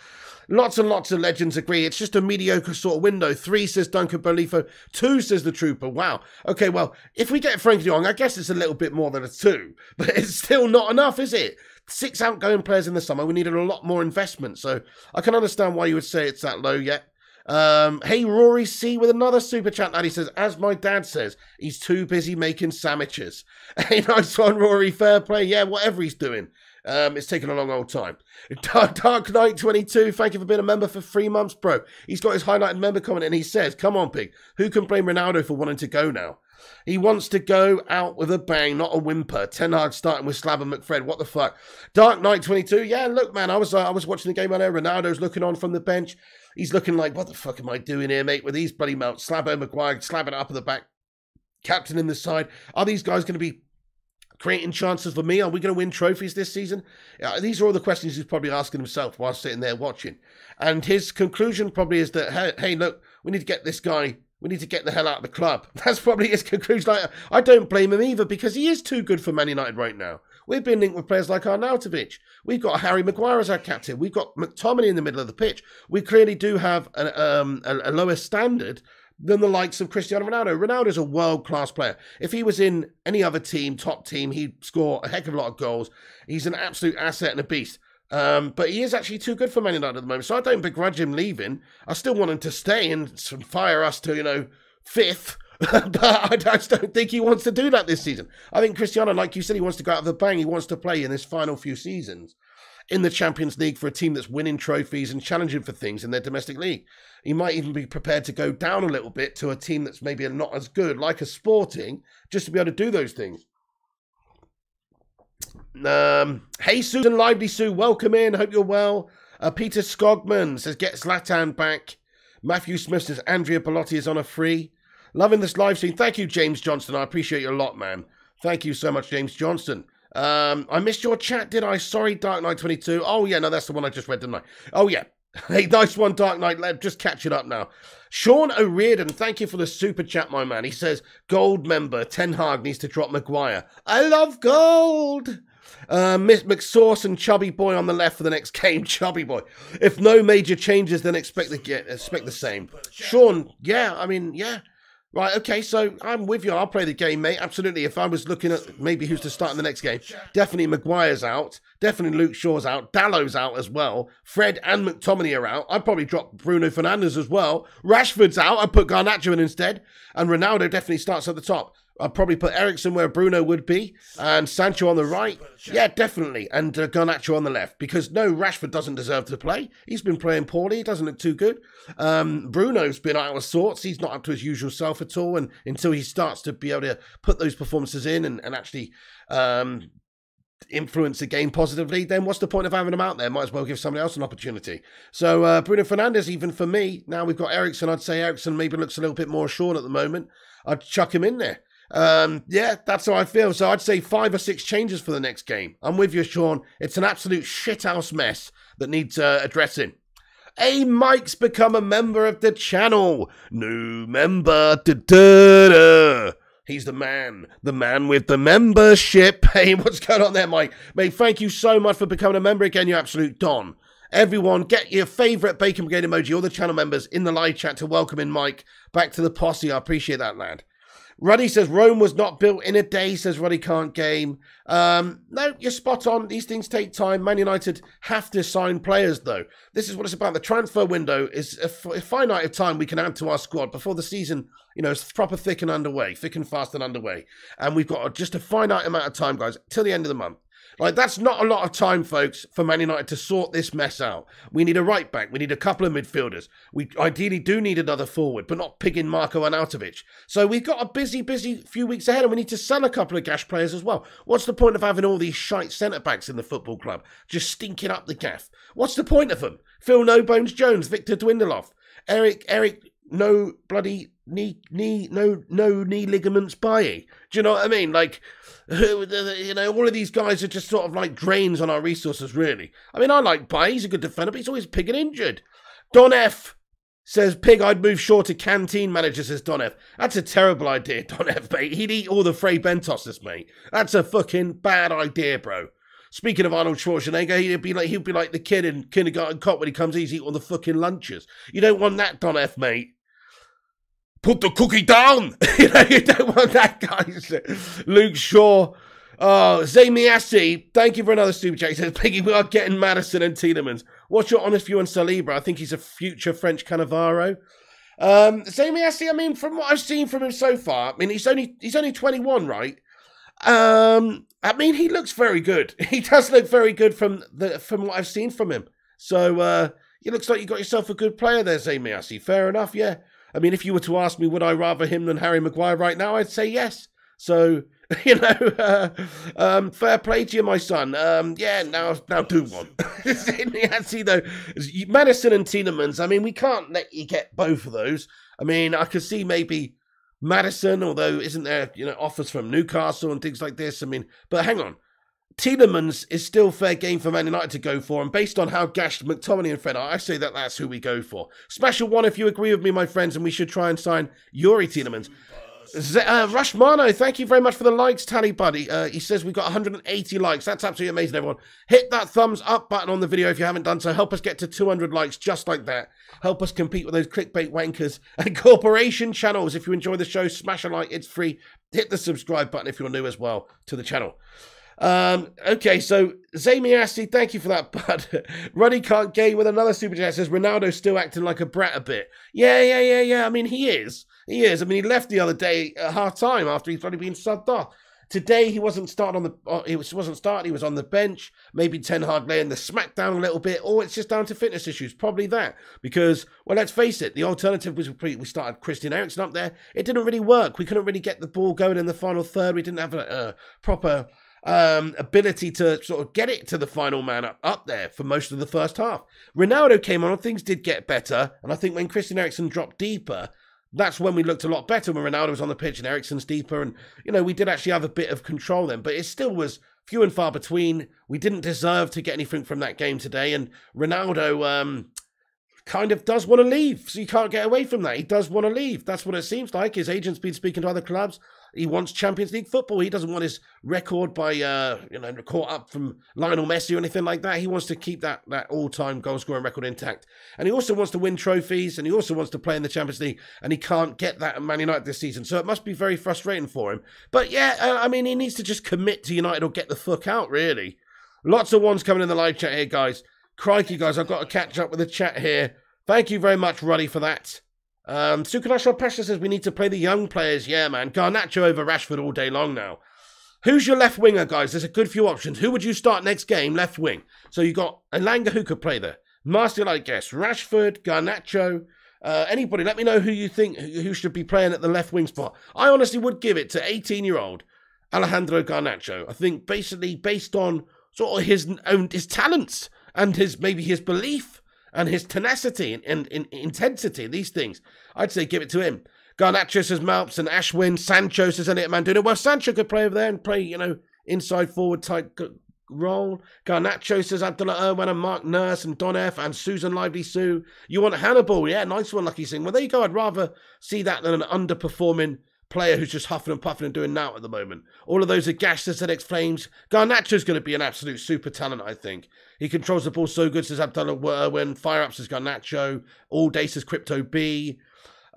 Lots and lots of legends agree. It's just a mediocre sort of window. 3 says Duncan Bolifo. 2 says the Trooper. Wow. Okay, well, if we get Frankie de Jong, I guess it's a little bit more than a 2. But it's still not enough, is it? 6 outgoing players in the summer. We needed a lot more investment. So I can understand why you would say it's that low yet. Hey, Rory C with another super chat lad. He says, as my dad says, he's too busy making sandwiches. Hey, nice one, Rory. Fair play. Yeah, whatever he's doing. It's taken a long old time. Dark Knight 22, thank you for being a member for 3 months, bro. He's got his highlighted member comment and he says, come on, Pig, who can blame Ronaldo for wanting to go now? He wants to go out with a bang, not a whimper. Ten Hag starting with Slab and McFred. What the fuck? Dark Knight 22, yeah, look, man, I was watching the game earlier. Ronaldo's looking on from the bench. He's looking like, what the fuck am I doing here, mate, with these bloody melts? Slabo Maguire slabbing it up at the back. Captain in the side. Are these guys going to be creating chances for me? Are we going to win trophies this season? These are all the questions he's probably asking himself while sitting there watching. And his conclusion probably is that, hey, look, we need to get this guy, we need to get the hell out of the club. That's probably his conclusion. I don't blame him either because he is too good for Man United right now. We've been linked with players like Arnautovic. We've got Harry Maguire as our captain. We've got McTominay in the middle of the pitch. We clearly do have a lower standard than the likes of Cristiano Ronaldo. Ronaldo's a world-class player. If he was in any other team, top team, he'd score a heck of a lot of goals. He's an absolute asset and a beast. But he is actually too good for Man United at the moment, so I don't begrudge him leaving. I still want him to stay and fire us to, 5th. But I just don't think he wants to do that this season. I think Cristiano, like you said, he wants to go out of the bang. He wants to play in his final few seasons in the Champions League for a team that's winning trophies and challenging for things in their domestic league. He might even be prepared to go down a little bit to a team that's maybe not as good, like a Sporting, just to be able to do those things. Hey, Susan Lively Sue, welcome in. Hope you're well. Peter Skogman says, get Zlatan back. Matthew Smith says, Andrea Bellotti is on a free. Loving this live stream. Thank you, James Johnston. I appreciate you a lot, man. Thank you so much, James Johnston. I missed your chat, did I? Sorry, Dark Knight 22. Oh, yeah, no, that's the one I just read, didn't I? Oh, yeah. Hey, nice one, Dark Knight. Just catch it up now. Sean O'Riordan, thank you for the super chat, my man. He says, gold member, Ten Hag needs to drop Maguire. I love gold. Miss McSauce and Chubby Boy on the left for the next game. Chubby Boy. If no major changes, then expect the same. Sean, yeah, I mean, yeah. Right, okay, so I'm with you. I'll play the game, mate. Absolutely. If I was looking at maybe who's to start in the next game, definitely Maguire's out. Definitely Luke Shaw's out. Dallow's out as well. Fred and McTominay are out. I'd probably drop Bruno Fernandes as well. Rashford's out. I'd put Garnacho in instead. And Ronaldo definitely starts at the top. I'd probably put Eriksen where Bruno would be. And Sancho on the right. Yeah, definitely. And Garnacho on the left. Because, no, Rashford doesn't deserve to play. He's been playing poorly. He doesn't look too good. Bruno's been out of sorts. He's not up to his usual self at all. And until he starts to be able to put those performances in and actually influence the game positively, then what's the point of having him out there? Might as well give somebody else an opportunity. So Bruno Fernandes, even for me, now we've got Eriksen. I'd say Eriksen maybe looks a little bit more assured at the moment. I'd chuck him in there. Yeah, that's how I feel. So I'd say 5 or 6 changes for the next game. I'm with you, Sean. It's an absolute shithouse mess that needs addressing. Hey, Mike's become a member of the channel. New member. He's the man with the membership. Hey, what's going on there, Mike? Mate, thank you so much for becoming a member again, you absolute don. Everyone, get your favourite Bacon Brigade emoji, all the channel members in the live chat to welcome in Mike back to the posse. I appreciate that, lad. Ruddy says, Rome was not built in a day, says Ruddy can't game. No, you're spot on. These things take time. Man United have to sign players, though. This is what it's about. The transfer window is a finite of time we can add to our squad before the season, you know, is proper thick and fast and underway. And we've got just a finite amount of time, guys, till the end of the month. Like, that's not a lot of time, folks, for Man United to sort this mess out. We need a right back. We need a couple of midfielders. We ideally do need another forward, but not pigging Marco Arnautovic. So we've got a busy few weeks ahead, and we need to sell a couple of gash players as well. What's the point of having all these shite centre-backs in the football club just stinking up the gaff? What's the point of them? Phil No Bones Jones, Victor Dwindloff, Eric, no bloody knee ligaments Bailly. Do you know what I mean? Like, you know, all of these guys are just sort of like drains on our resources, really. I mean, I like Bailly. He's a good defender, but he's always pigging injured. Don F says, Pig, I'd move Shaw to canteen manager, says Don F. That's a terrible idea, Don F, mate. He'd eat all the Frey Bentoses, mate. That's a fucking bad idea, bro. Speaking of Arnold Schwarzenegger, he'd be like the kid in Kindergarten Cop when he comes in, he's eating all the fucking lunches. You don't want that, Don F, mate. Put the cookie down. You know, you don't want that, guys. Luke Shaw. Oh, Zamiassi, thank you for another super chat. He says, Piggy, we are getting Maddison and Tielemans. What's your honest view on Saliba? I think he's a future French Cannavaro. Zamiassi, I mean, from what I've seen from him so far, I mean, he's only 21, right? I mean, he looks very good. He does look very good from what I've seen from him. So, it looks like you got yourself a good player there, Zamiassi. Fair enough, yeah. I mean, if you were to ask me, would I rather him than Harry Maguire right now, I'd say yes. So, you know, fair play to you, my son. Yeah, now do one. Actually, though, Maddison and Tielemans, I mean, we can't let you get both of those. I mean, I could see maybe Maddison, although isn't there, you know, offers from Newcastle and things like this. I mean, but hang on. Tielemans is still fair game for Man United to go for, and based on how gashed McTominay and Fred are, I say that that's who we go for. Special one if you agree with me, my friends, and we should try and sign Yuri Tielemans. Rushmano, thank you very much for the likes, Tally Buddy. He says we've got 180 likes. That's absolutely amazing, everyone. Hit that thumbs up button on the video if you haven't done so. Help us get to 200 likes just like that. Help us compete with those clickbait wankers and corporation channels. If you enjoy the show, smash a like. It's free. Hit the subscribe button if you're new as well to the channel. Okay, so Zamiassi, thank you for that, bud. Ruddy can't game with another super chat. Says Ronaldo's still acting like a brat a bit. Yeah. I mean, he is. I mean, he left the other day at half time after he's already been subbed off. Today he wasn't starting on the. He was on the bench. Maybe Ten Hag laying the smack down a little bit, or it's just down to fitness issues. Probably that, because well, let's face it, the alternative was we started Christian Eriksen up there. It didn't really work. We couldn't really get the ball going in the final third. We didn't have a proper ability to sort of get it to the final man up there for most of the first half. Ronaldo came on and things did get better, and I think when Christian Eriksen dropped deeper, That's when we looked a lot better, when Ronaldo was on the pitch and Eriksen's deeper. And, you know, we did actually have a bit of control then. But it still was few and far between. We didn't deserve to get anything from that game today. And Ronaldo kind of does want to leave. So you can't get away from that. He does want to leave. That's what it seems like. His agent's been speaking to other clubs. He wants Champions League football. He doesn't want his record by, caught up from Lionel Messi or anything like that. He wants to keep that all-time goal-scoring record intact. And he also wants to win trophies, and he also wants to play in the Champions League, and he can't get that at Man United this season. So it must be very frustrating for him. But yeah, I mean, he needs to just commit to United or get the fuck out, really. Lots of ones coming in the live chat here, guys. Crikey, guys, I've got to catch up with the chat here. Thank you very much, Ruddy, for that. Sukanashal Pasha says we need to play the young players. Yeah, man. Garnacho over Rashford all day long now. Who's your left winger, guys? There's a good few options. Who would you start next game, left wing? So you got Elanga, who could play there. Martial, I guess. Rashford, Garnacho. Anybody, let me know who you think who should be playing at the left wing spot. I honestly would give it to 18-year-old Alejandro Garnacho. I think basically based on sort of his talents and maybe his belief and his tenacity and intensity, these things, I'd say give it to him. Garnacho says Malps and Ashwin. Sancho says Elliot Manduna. Well, Sancho could play over there and play, inside forward type role. Garnacho says Abdullah Irwan and Mark Nurse and Don F and Susan Lively Sue. You want Hannibal? Yeah, nice one, Lucky Singh. Well, there you go. I'd rather see that than an underperforming player who's just huffing and puffing and doing now at the moment. All of those are gashed as ZX Flames. Garnacho's going to be an absolute super talent, I think. He controls the ball so good, says Abdullah Irwin. Fire up, says Garnacho. All day, says Crypto B.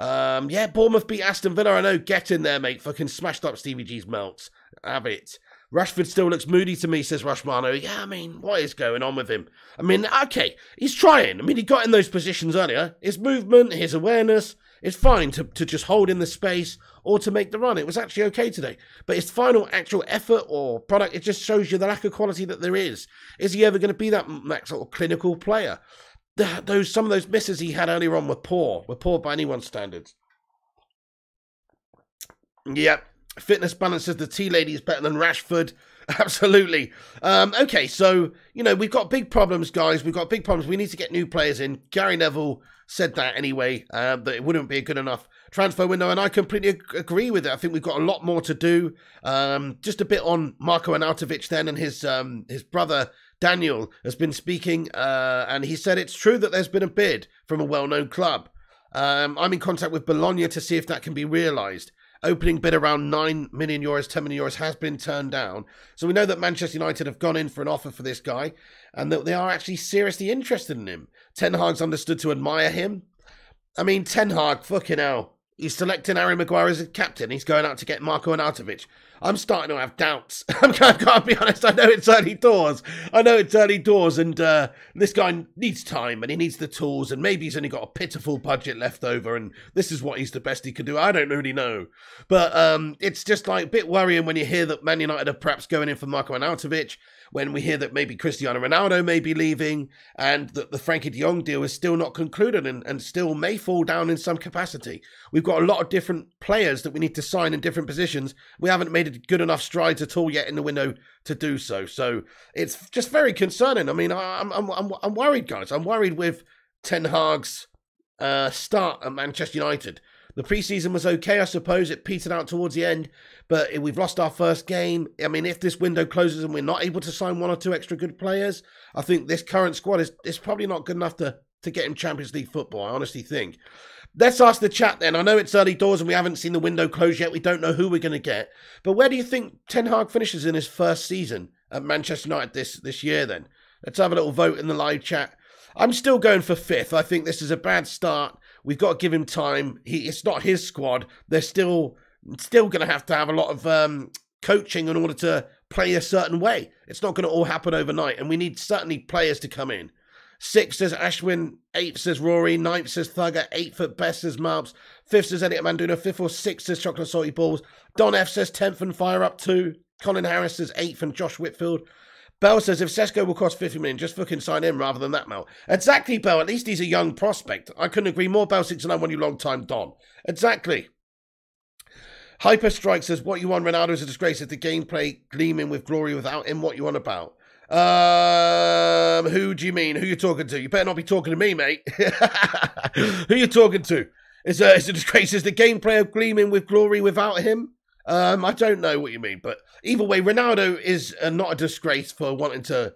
Yeah, Bournemouth beat Aston Villa. I know. Get in there, mate. Fucking smashed up Stevie G's melts. Have it. Rashford still looks moody to me, says Rushmano. Yeah, I mean, what is going on with him? I mean, okay, he's trying. I mean, he got in those positions earlier. His movement, his awareness, it's fine to just hold in the space or to make the run. It was actually okay today. But his final actual effort or product, it just shows you the lack of quality that there is. Is he ever going to be that sort of clinical player? Some of those misses he had earlier on were poor by anyone's standards. Yep. Fitness Balance says the tea lady is better than Rashford. Absolutely. Okay, so, we've got big problems, guys. We've got big problems. We need to get new players in. Gary Neville said that anyway, that it wouldn't be a good enough transfer window, and I completely agree with it. I think we've got a lot more to do. Just a bit on Marko Arnautovic then, and his brother Daniel has been speaking, and he said it's true that there's been a bid from a well-known club. I'm in contact with Bologna to see if that can be realised. Opening bid around 9 million euros, 10 million euros has been turned down. So we know that Manchester United have gone in for an offer for this guy and that they are actually seriously interested in him. Ten Hag's understood to admire him. I mean, Ten Hag, fucking hell. He's selecting Harry Maguire as a captain. He's going out to get Marko Arnautovic. I'm starting to have doubts. I've got to be honest. I know it's early doors. And this guy needs time and he needs the tools. And maybe he's only got a pitiful budget left over. And this is what he's the best he can do. I don't really know. But it's just like a bit worrying when you hear that Man United are perhaps going in for Marko Arnautovic. When we hear that maybe Cristiano Ronaldo may be leaving and that the Frankie de Jong deal is still not concluded and still may fall down in some capacity. We've got a lot of different players that we need to sign in different positions. We haven't made good enough strides at all yet in the window to do so. So it's just very concerning. I mean, I'm worried, guys. I'm worried with Ten Hag's start at Manchester United. The preseason was okay, I suppose. It petered out towards the end, but we've lost our first game. I mean, if this window closes and we're not able to sign one or two extra good players, I think this current squad is probably not good enough to get in Champions League football, I honestly think. Let's ask the chat then. I know it's early doors and we haven't seen the window close yet. We don't know who we're going to get. But where do you think Ten Hag finishes in his first season at Manchester United this year then? Let's have a little vote in the live chat. I'm still going for 5th. I think this is a bad start. We've got to give him time. It's not his squad. They're still going to have a lot of coaching in order to play a certain way. It's not going to all happen overnight. And we need certainly players to come in. 6th says Ashwin. 8th says Rory. 9th says Thugger. 8th at best says Malps. 5th says Elliot Manduna. 5th or 6th says Chocolate Salty Balls. Don F says 10th and Fire Up 2. Colin Harris says 8th and Josh Whitfield. Bell says, if Sesko will cost 50 million, just fucking sign him rather than that, Mel. Exactly, Bell. At least he's a young prospect. I couldn't agree more. Bell 6-9 won you long time, Don. Exactly. Hyper Strike says, what you want, Ronaldo is a disgrace. If the gameplay gleaming with glory without him, what you want about? Who do you mean? Who you talking to? You better not be talking to me, mate. Who you talking to? It's a disgrace. Is the gameplay gleaming with glory without him? I don't know what you mean, but either way, Ronaldo is not a disgrace for wanting to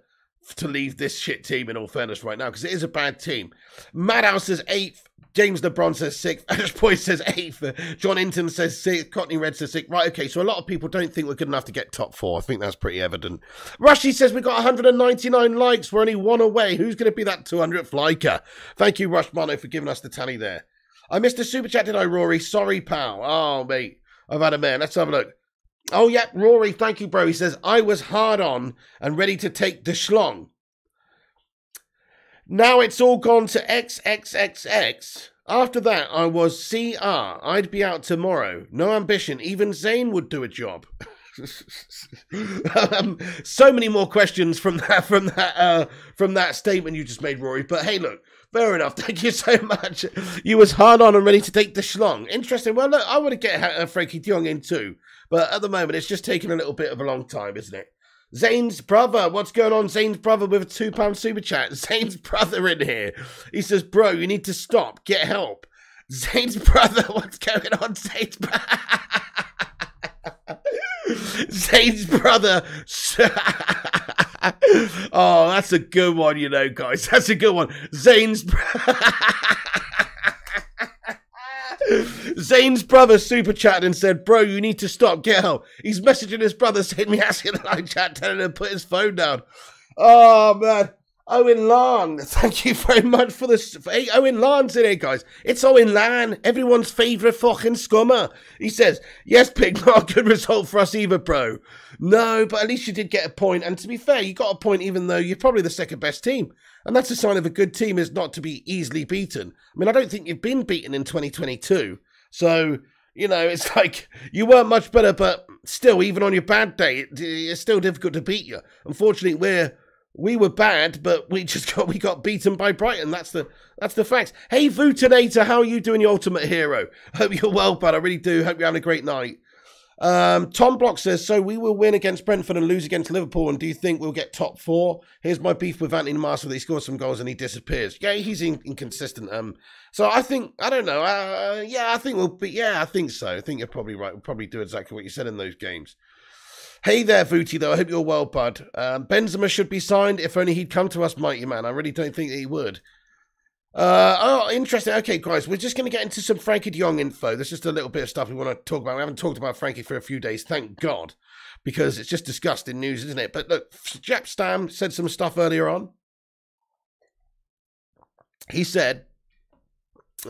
leave this shit team, in all fairness, right now, because it is a bad team. Madhouse says 8th. James LeBron says 6th. Ash Boy says 8th. John Inton says 6th. Courtney Red says 6th. Right, okay, so a lot of people don't think we're good enough to get top 4. I think that's pretty evident. Rushy says we've got 199 likes. We're only 1 away. Who's going to be that 200th liker? Thank you, Rush Mono, for giving us the tally there. I missed a super chat, did I, Rory? Sorry, pal. Oh, mate. I've had a man. Let's have a look. Oh, yeah, Rory, thank you, bro. He says, I was hard on and ready to take the schlong. Now it's all gone to XXXX. After that, I was CR. I'd be out tomorrow. No ambition. Even Zayn would do a job. So many more questions from that statement you just made, Rory. But hey, look, fair enough. Thank you so much. You was hard on and ready to take the schlong. Interesting. Well, look, I would have get Frankie de Jong in too. But at the moment, it's just taking a little bit of a long time, isn't it? Zane's brother, what's going on? Zane's brother with a £2 super chat. Zane's brother in here. He says, bro, you need to stop. Get help. Zane's brother, what's going on? Zane's brother. Zane's brother. Oh, that's a good one, you know, guys. That's a good one. Zane's Zane's brother super chatted and said, bro, you need to stop, get help. He's messaging his brother, saying me asking the live chat, telling him to put his phone down. Oh, man. Owen Lan, thank you very much for this. Hey, Owen Lan's in here, guys. It's Owen Lan, everyone's favourite fucking scummer. He says, yes, Pig, not a good result for us either, bro. No, but at least you did get a point. And to be fair, you got a point even though you're probably the second best team. And that's a sign of a good team, is not to be easily beaten. I mean, I don't think you've been beaten in 2022. So, you know, it's like you weren't much better, but still, even on your bad day, it's still difficult to beat you. Unfortunately, we were bad, but we got beaten by Brighton. That's the facts. Hey, Vutinator, how are you doing, your ultimate hero? Hope you're well, bud. I really do. Hope you're having a great night. Tom Block says, so we will win against Brentford and lose against Liverpool, and do you think we'll get top 4? Here's my beef with Anthony Martial. He scores some goals and he disappears. Yeah, he's inconsistent. So I think, I don't know. Yeah, I think we'll be, yeah, I think so. I think you're probably right. We'll probably do exactly what you said in those games. Hey there, Vooty, though. I hope you're well, bud. Benzema should be signed. If only he'd come to us, mighty man. I really don't think that he would. Oh, interesting. Okay, guys, we're just going to get into some Frankie de Jong info. There's just a little bit of stuff we want to talk about. We haven't talked about Frankie for a few days, thank God, because it's just disgusting news, isn't it? But look, Jap Stam said some stuff earlier on. He said,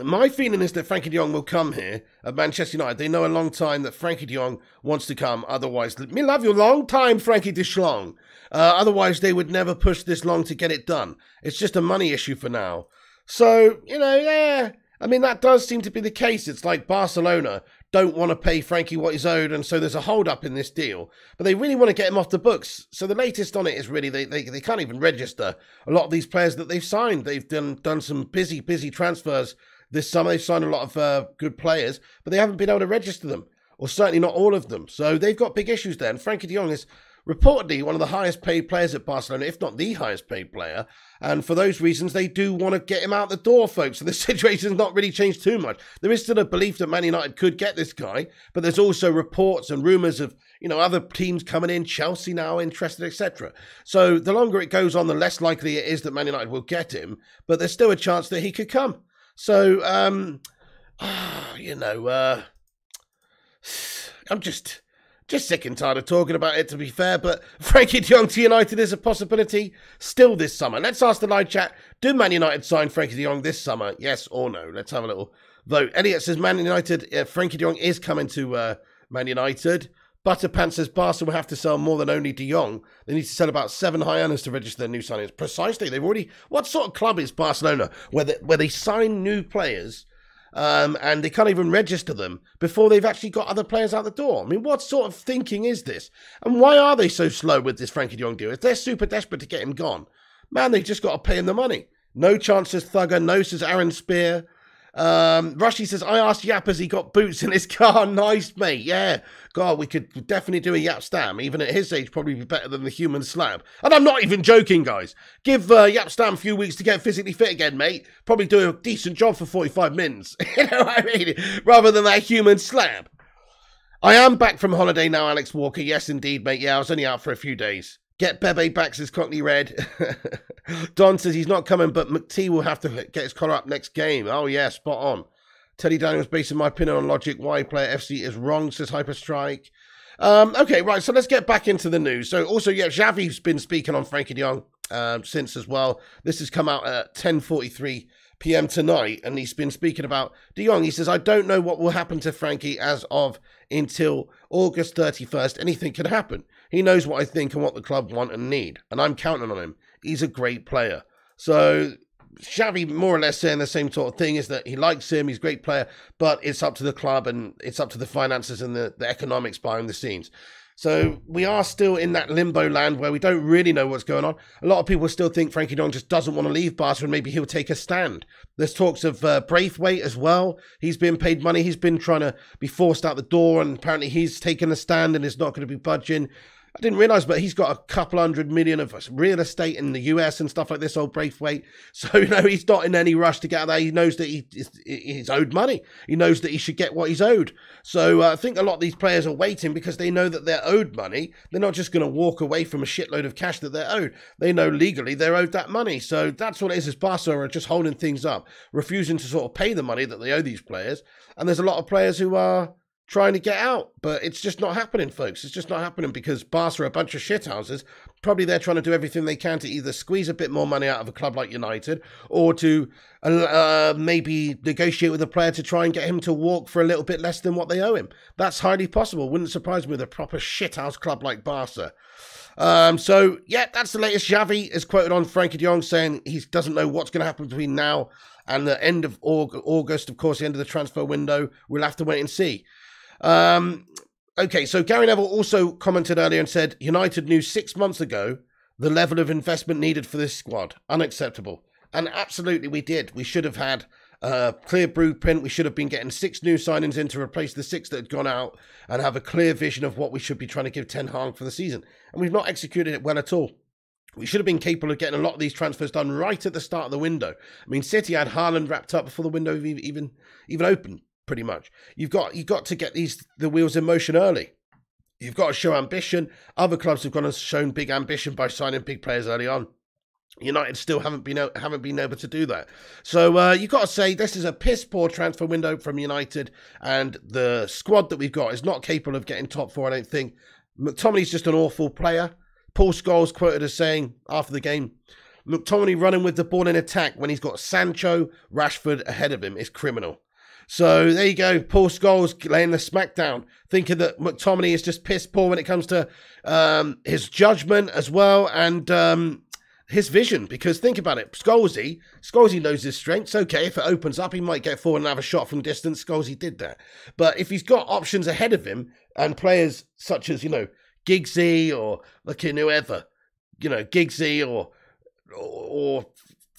my feeling is that Frankie de Jong will come here at Manchester United. They know a long time that Frankie de Jong wants to come. Otherwise, me love you long time, Frankie de Schlong. Otherwise, they would never push this long to get it done. It's just a money issue for now. So, you know, yeah, I mean, that does seem to be the case. It's like Barcelona don't want to pay Frankie what he's owed, and so there's a hold-up in this deal. But they really want to get him off the books. So the latest on it is really they can't even register a lot of these players that they've signed. They've done some busy transfers this summer. They've signed a lot of good players, but they haven't been able to register them, or certainly not all of them. So they've got big issues there, and Frankie de Jong is reportedly one of the highest paid players at Barcelona, if not the highest paid player. And for those reasons, they do want to get him out the door, folks. So the situation's not really changed too much. There is still a belief that Man United could get this guy, but there's also reports and rumours of, you know, other teams coming in, Chelsea now interested, etc. So the longer it goes on, the less likely it is that Man United will get him, but there's still a chance that he could come. So, you know, I'm just sick and tired of talking about it, to be fair, but Frankie de Jong to United is a possibility still this summer. Let's ask the live chat, do Man United sign Frankie de Jong this summer? Yes or no? Let's have a little vote. Elliot says Man United, Frankie de Jong is coming to Man United. Butterpants says Barca will have to sell more than only de Jong. They need to sell about 7 Hyannis to register their new signings. Precisely. They've already... What sort of club is Barcelona where they sign new players and they can't even register them before they've actually got other players out the door? I mean, what sort of thinking is this? And why are they so slow with this Frankie de Jong deal? If they're super desperate to get him gone, man, they've just got to pay him the money. No chance, says Thugger. No, says Aaron Spear. Rushy says, I asked Yap as he got boots in his car. Nice, mate. Yeah. God, we could definitely do a Yap Stam. Even at his age, probably be better than the human slab. And I'm not even joking, guys. Give Yap Stam a few weeks to get physically fit again, mate. Probably do a decent job for 45 mins. You know what I mean? Rather than that human slab. I am back from holiday now, Alex Walker. Yes, indeed, mate. Yeah, I was only out for a few days. Get Bebe back, says Cockney Red. Don says he's not coming, but McT will have to get his collar up next game. Oh, yeah, spot on. Teddy Daniels basing my opinion on logic. Why player FC is wrong, says Hyperstrike. Okay, right, so let's get back into the news. So also, yeah, Xavi's been speaking on Frankie de Jong since as well. This has come out at 10:43 p.m. tonight, and he's been speaking about de Jong. He says, I don't know what will happen to Frankie as of until August 31st. Anything can happen. He knows what I think and what the club want and need, and I'm counting on him. He's a great player. So Xavi more or less saying the same sort of thing, is that he likes him, he's a great player, but it's up to the club and it's up to the finances and the economics behind the scenes. So we are still in that limbo land where we don't really know what's going on. A lot of people still think Frankie de Jong just doesn't want to leave Barca and maybe he'll take a stand. There's talks of Braithwaite as well. He's been paid money. He's been trying to be forced out the door, and apparently he's taken a stand and is not going to be budging. I didn't realise, but he's got a couple $100 million of real estate in the US and stuff like this, old Braithwaite. So, you know, he's not in any rush to get out there. He knows that he's owed money. He knows that he should get what he's owed. So I think a lot of these players are waiting because they know that they're owed money. They're not just going to walk away from a shitload of cash that they're owed. They know legally they're owed that money. So that's what it is Barca are just holding things up, refusing to sort of pay the money that they owe these players. And there's a lot of players who are trying to get out, but it's just not happening, folks. It's just not happening because Barca are a bunch of shithouses. Probably they're trying to do everything they can to either squeeze a bit more money out of a club like United, or to maybe negotiate with a player to try and get him to walk for a little bit less than what they owe him. That's highly possible. Wouldn't surprise me with a proper shithouse club like Barca. So, yeah, that's the latest. Xavi is quoted on Frankie de Jong saying he doesn't know what's going to happen between now and the end of August, of course, the end of the transfer window. We'll have to wait and see. Okay, so Gary Neville also commented earlier and said, United knew 6 months ago the level of investment needed for this squad. Unacceptable. And absolutely we did. We should have had a clear blueprint. We should have been getting 6 new signings in to replace the 6 that had gone out and have a clear vision of what we should be trying to give Ten Hag for the season. And we've not executed it well at all. We should have been capable of getting a lot of these transfers done right at the start of the window. I mean, City had Haaland wrapped up before the window even opened. Pretty much. You've got to get the wheels in motion early. You've got to show ambition. Other clubs have gone and shown big ambition by signing big players early on. United still haven't been able to do that. So you've got to say this is a piss poor transfer window from United, and the squad that we've got is not capable of getting top 4, I don't think. McTominay's just an awful player. Paul Scholes quoted as saying after the game, McTominay running with the ball in attack when he's got Sancho, Rashford ahead of him is criminal. So there you go, Paul Scholes laying the smackdown, thinking that McTominay is just piss poor when it comes to his judgment as well, and his vision. Because think about it, Scholesy knows his strengths. Okay, if it opens up, he might get forward and have a shot from distance. Scholesy did that. But if he's got options ahead of him and players such as, Giggsy or looking whoever, Giggsy or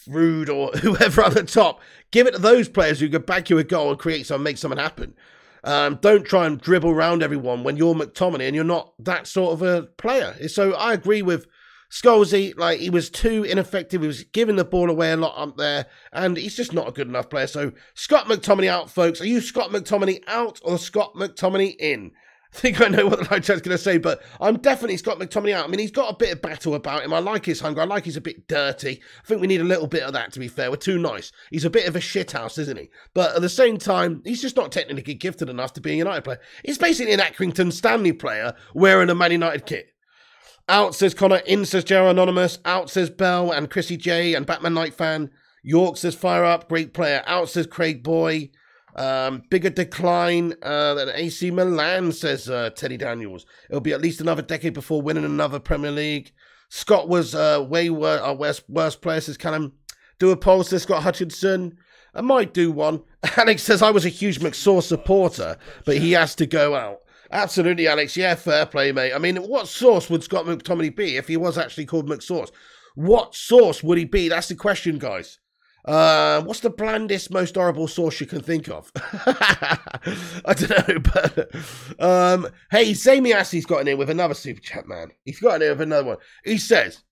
Rude or whoever at the top, give it to those players who can back you a goal and create something, make something happen. Don't try and dribble around everyone when you're McTominay and you're not that sort of a player. So I agree with Scholesy. Like, he was too ineffective. He was giving the ball away a lot up there, and he's just not a good enough player. So Scott McTominay out, folks. Are you Scott McTominay out or Scott McTominay in? I think I know what the live chat's going to say, but I'm definitely Scott McTominay out. I mean, he's got a bit of battle about him. I like his hunger. I like he's a bit dirty. I think we need a little bit of that, to be fair. We're too nice. He's a bit of a shithouse, isn't he? But at the same time, he's just not technically gifted enough to be a United player. He's basically an Accrington Stanley player wearing a Man United kit. Out, says Connor. In, says J.R. Anonymous. Out, says Bell and Chrissy J and Batman Night Fan. York, says Fire Up. Great player. Out, says Craig Boy. Bigger decline than AC Milan, says Teddy Daniels. It'll be at least another decade before winning another Premier League. Scott was way worse player, says Callum. Do a poll, says Scott Hutchinson. I might do one. Alex says I was a huge McSauce supporter, but he has to go out. Absolutely, Alex. Yeah, fair play, mate. I mean, what sauce would Scott McTominay be if he was actually called McSauce? What sauce would he be? That's the question, guys. What's the blandest, most horrible sauce you can think of? I don't know, but hey, Zami Assie's got in here with another super chat, man. He's got in here with another one. He says,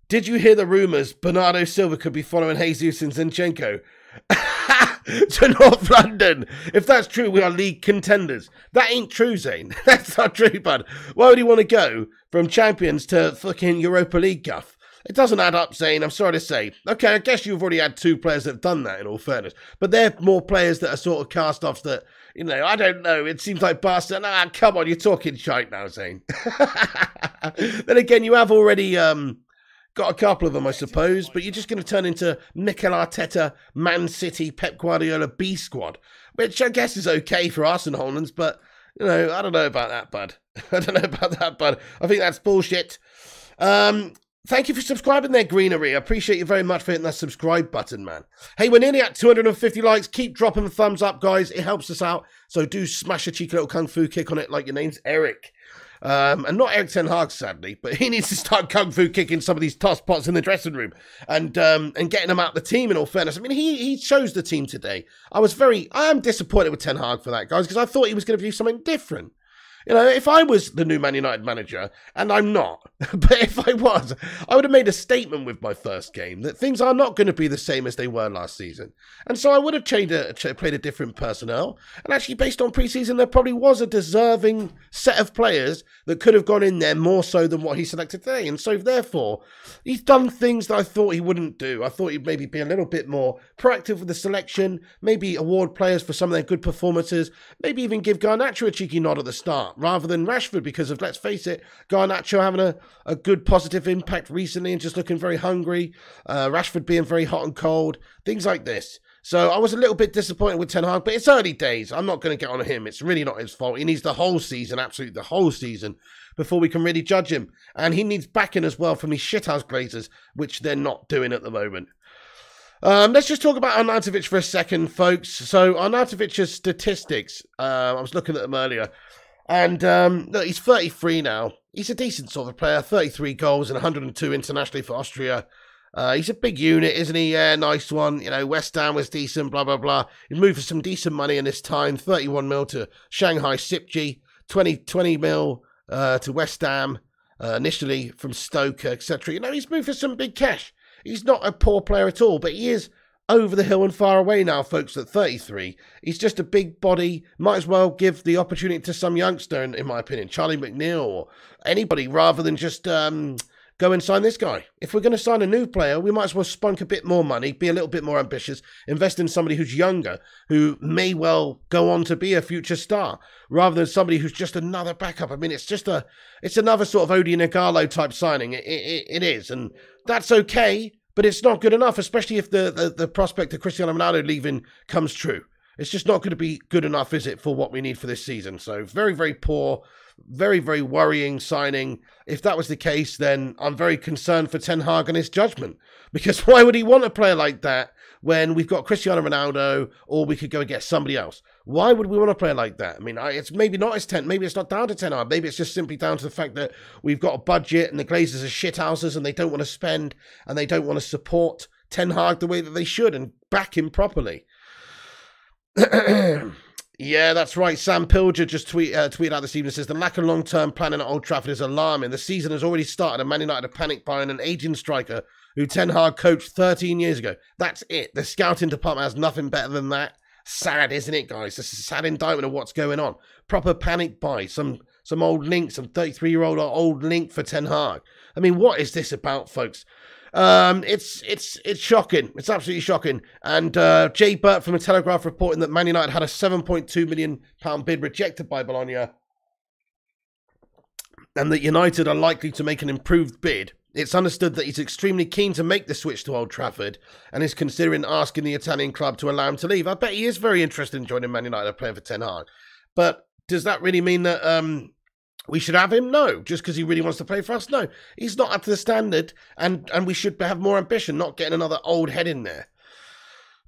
"Did you hear the rumours Bernardo Silva could be following Jesus and Zinchenko to North London? If that's true, we are league contenders." That ain't true, Zane. That's not true, bud. Why would he want to go from Champions to fucking Europa League guff? It doesn't add up, Zane. I'm sorry to say. Okay, I guess you've already had 2 players that have done that, in all fairness. But they're more players that are sort of cast-offs that, you know, I don't know. It seems like Barca. Ah, come on, you're talking shite now, Zane. Then again, you have already got a couple of them, I suppose. But you're just going to turn into Mikel Arteta, Man City, Pep Guardiola B squad, which I guess is okay for Arsenal Hollands. But, you know, I don't know about that, bud. I don't know about that, bud. I think that's bullshit. Thank you for subscribing there, Greenery. I appreciate you very much for hitting that subscribe button, man. Hey, we're nearly at 250 likes. Keep dropping the thumbs up, guys. It helps us out. So do smash a cheeky little kung fu kick on it like your name's Eric. And not Eric Ten Hag, sadly, but he needs to start kung fu kicking some of these toss pots in the dressing room and getting them out the team, in all fairness. I mean, he chose the team today. I am disappointed with Ten Hag for that, guys, because I thought he was going to do something different. You know, if I was the new Man United manager, and I'm not, but if I was, I would have made a statement with my first game that things are not going to be the same as they were last season. And so I would have played a different personnel. And actually, based on pre-season, there probably was a deserving set of players that could have gone in there more so than what he selected today. And so, therefore, he's done things that I thought he wouldn't do. I thought he'd maybe be a little bit more proactive with the selection, maybe award players for some of their good performances, maybe even give Garnacho a cheeky nod at the start, rather than Rashford, because of, let's face it, Garnacho having a good positive impact recently and just looking very hungry, Rashford being very hot and cold, things like this. So I was a little bit disappointed with Ten Hag, but it's early days. I'm not going to get on him. It's really not his fault. He needs the whole season, absolutely the whole season, before we can really judge him. And he needs backing as well from these shithouse Glazers, which they're not doing at the moment. Let's just talk about Arnautovic for a second, folks. So Arnautovic's statistics, I was looking at them earlier. And look, he's 33 now. He's a decent sort of player. 33 goals and 102 internationally for Austria. He's a big unit, isn't he? Yeah, nice one. You know, West Ham was decent, blah, blah, blah. He moved for some decent money in this time. 31 mil to Shanghai Sipji. 20 mil to West Ham initially from Stoke, etc. You know, he's moved for some big cash. He's not a poor player at all, but he is over the hill and far away now, folks, at 33. He's just a big body. Might as well give the opportunity to some youngster, in my opinion, Charlie McNeil or anybody, rather than just go and sign this guy. If we're going to sign a new player, we might as well spunk a bit more money, be a little bit more ambitious, invest in somebody who's younger, who may well go on to be a future star, rather than somebody who's just another backup. I mean, it's another sort of Odi Nagalo type signing. It is, and that's okay. But it's not good enough, especially if the prospect of Cristiano Ronaldo leaving comes true. It's just not going to be good enough, is it, for what we need for this season? So very, very poor, very, very worrying signing. If that was the case, then I'm very concerned for Ten Hag and his judgment. Because why would he want a player like that when we've got Cristiano Ronaldo, or we could go and get somebody else? Why would we want a player like that? I mean, it's maybe not his 10. Maybe it's not down to Ten Hag. Maybe it's just simply down to the fact that we've got a budget and the Glazers are shithouses and they don't want to spend and they don't want to support Ten Hag the way that they should and back him properly. Yeah, that's right. Sam Pilger just tweeted out this evening, says the lack of long-term planning at Old Trafford is alarming. The season has already started and Man United are panic buying an aging striker who Ten Hag coached 13 years ago. That's it. The scouting department has nothing better than that. Sad, isn't it, guys? This is a sad indictment of what's going on. Proper panic buy. Some old link, some 33-year-old old link for Ten Hag. I mean, what is this about, folks? It's shocking. It's absolutely shocking. And Jay Burt from the Telegraph reporting that Man United had a £7.2 million bid rejected by Bologna, and that United are likely to make an improved bid. It's understood that he's extremely keen to make the switch to Old Trafford and is considering asking the Italian club to allow him to leave. I bet he is very interested in joining Man United playing for Ten Hag. But does that really mean that we should have him? No. Just because he really wants to play for us? No. He's not up to the standard, and we should have more ambition, not getting another old head in there.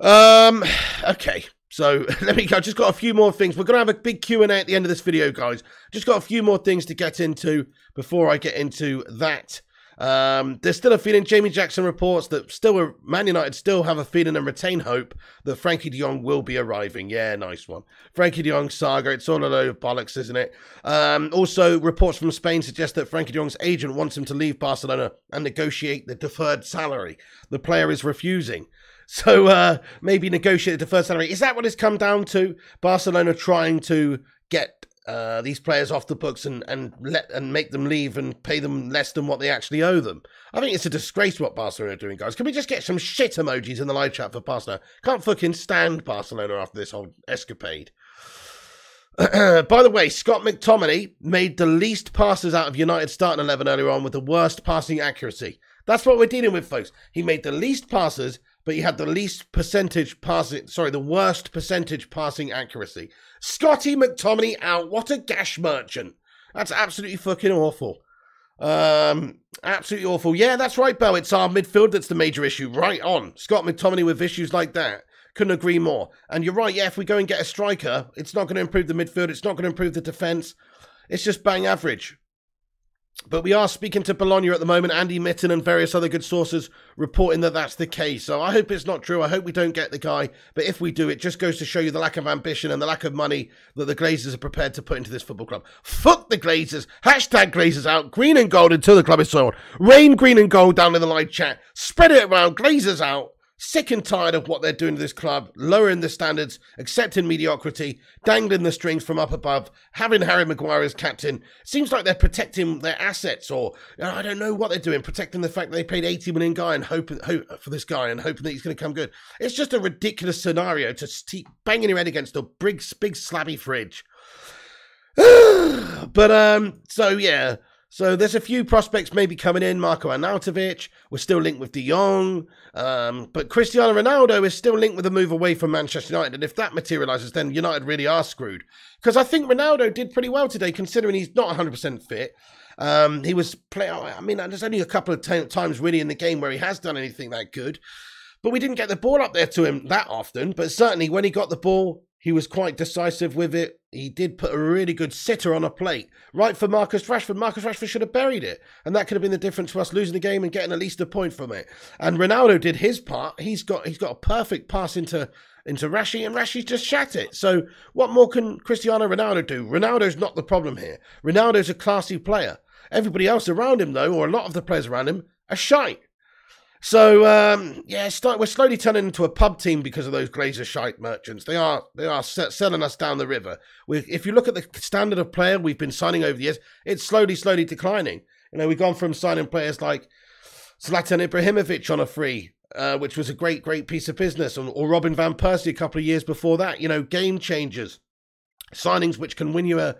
Okay. So let me go. Just got a few more things. We're going to have a big Q&A at the end of this video, guys. Just got a few more things to get into before I get into that. There's still a feeling, Jamie Jackson reports that Man United still have a feeling and retain hope that Frankie de Jong will be arriving. Yeah, nice one. Frankie de Jong saga, it's all a load of bollocks, isn't it? Also, reports from Spain suggest that Frankie de Jong's agent wants him to leave Barcelona and negotiate the deferred salary. The player is refusing. So maybe negotiate a deferred salary. Is that what it's come down to? Barcelona trying to get these players off the books and make them leave and pay them less than what they actually owe them. I think it's a disgrace what Barcelona are doing, guys. Can we just get some shit emojis in the live chat for Barcelona? Can't fucking stand Barcelona after this whole escapade. By the way, Scott McTominay made the least passes out of United starting 11 earlier on with the worst passing accuracy. That's what we're dealing with, folks. He made the least passes, but he had the least percentage passing, the worst percentage passing accuracy. Scotty McTominay out. What a gash merchant. That's absolutely fucking awful. Absolutely awful. Yeah, that's right, Bell. It's our midfield that's the major issue. Right on. Scott McTominay with issues like that. Couldn't agree more. And you're right, yeah, if we go and get a striker, it's not going to improve the midfield. It's not going to improve the defence. It's just bang average. But we are speaking to Bologna at the moment, Andy Mitten and various other good sources reporting that that's the case. So I hope it's not true. I hope we don't get the guy. But if we do, it just goes to show you the lack of ambition and the lack of money that the Glazers are prepared to put into this football club. Fuck the Glazers. Hashtag Glazers out. Green and gold until the club is sold. Rain green and gold down in the live chat. Spread it around. Glazers out. Sick and tired of what they're doing to this club, lowering the standards, accepting mediocrity, dangling the strings from up above, having Harry Maguire as captain. Seems like they're protecting their assets, or I don't know what they're doing, protecting the fact that they paid 80 million guy and hoping for this guy and hoping that he's going to come good. It's just a ridiculous scenario to keep banging your head against a big slabby fridge. But so yeah. So there's a few prospects maybe coming in. Marco Arnautovic, we're still linked with De Jong. But Cristiano Ronaldo is still linked with a move away from Manchester United. And if that materialises, then United really are screwed. Because I think Ronaldo did pretty well today, considering he's not 100% fit. He was playing, I mean, there's only a couple of times really in the game where he has done anything that good. But we didn't get the ball up there to him that often. But certainly when he got the ball, he was quite decisive with it. He did put a really good sitter on a plate. Right for Marcus Rashford. Marcus Rashford should have buried it. And that could have been the difference to us losing the game and getting at least a point from it. And Ronaldo did his part. He's got a perfect pass into Rashi, and Rashi's just shat it. So what more can Cristiano Ronaldo do? Ronaldo's not the problem here. Ronaldo's a classy player. Everybody else around him, though, or a lot of the players around him, are shite. So, yeah, we're slowly turning into a pub team because of those Glazer shite merchants. They are selling us down the river. If you look at the standard of player we've been signing over the years, it's slowly declining. You know, we've gone from signing players like Zlatan Ibrahimovic on a free, which was a great piece of business, or Robin van Persie a couple of years before that. You know, game changers. Signings which can win you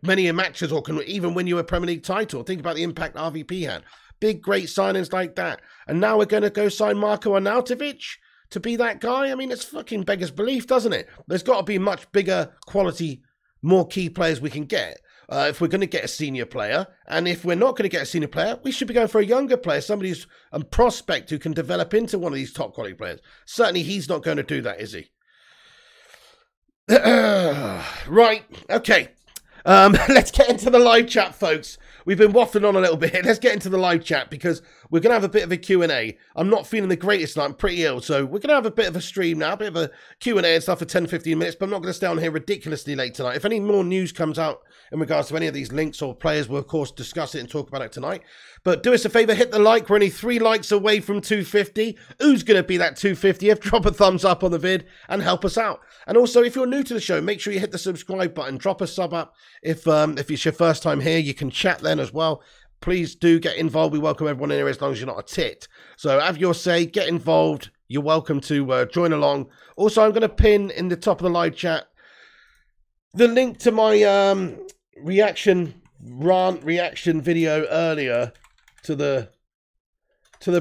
many matches, or can even win you a Premier League title. Think about the impact RVP had. Big, great signings like that. And now we're going to go sign Marco Arnautovic to be that guy? I mean, it's fucking beggars belief, doesn't it? There's got to be much bigger quality, more key players we can get if we're going to get a senior player. And if we're not going to get a senior player, we should be going for a younger player, somebody who's a prospect who can develop into one of these top quality players. Certainly he's not going to do that, is he? Right, okay. Let's get into the live chat, folks. We've been waffling on a little bit. Let's get into the live chat because we're going to have a bit of a Q&A. I'm not feeling the greatest tonight. I'm pretty ill. So we're going to have a bit of a stream now, a bit of a Q&A and stuff for 10, 15 minutes. But I'm not going to stay on here ridiculously late tonight. If any more news comes out in regards to any of these links or players, we'll, of course, discuss it and talk about it tonight. But do us a favour, hit the like. We're only 3 likes away from 250. Who's going to be that 250th? Drop a thumbs up on the vid and help us out. And also, if you're new to the show, make sure you hit the subscribe button. Drop a sub up. If it's your first time here, you can chat then as well. Please do get involved. We welcome everyone in here as long as you're not a tit. So have your say, get involved. You're welcome to join along. Also, I'm going to pin in the top of the live chat the link to my reaction video earlier to the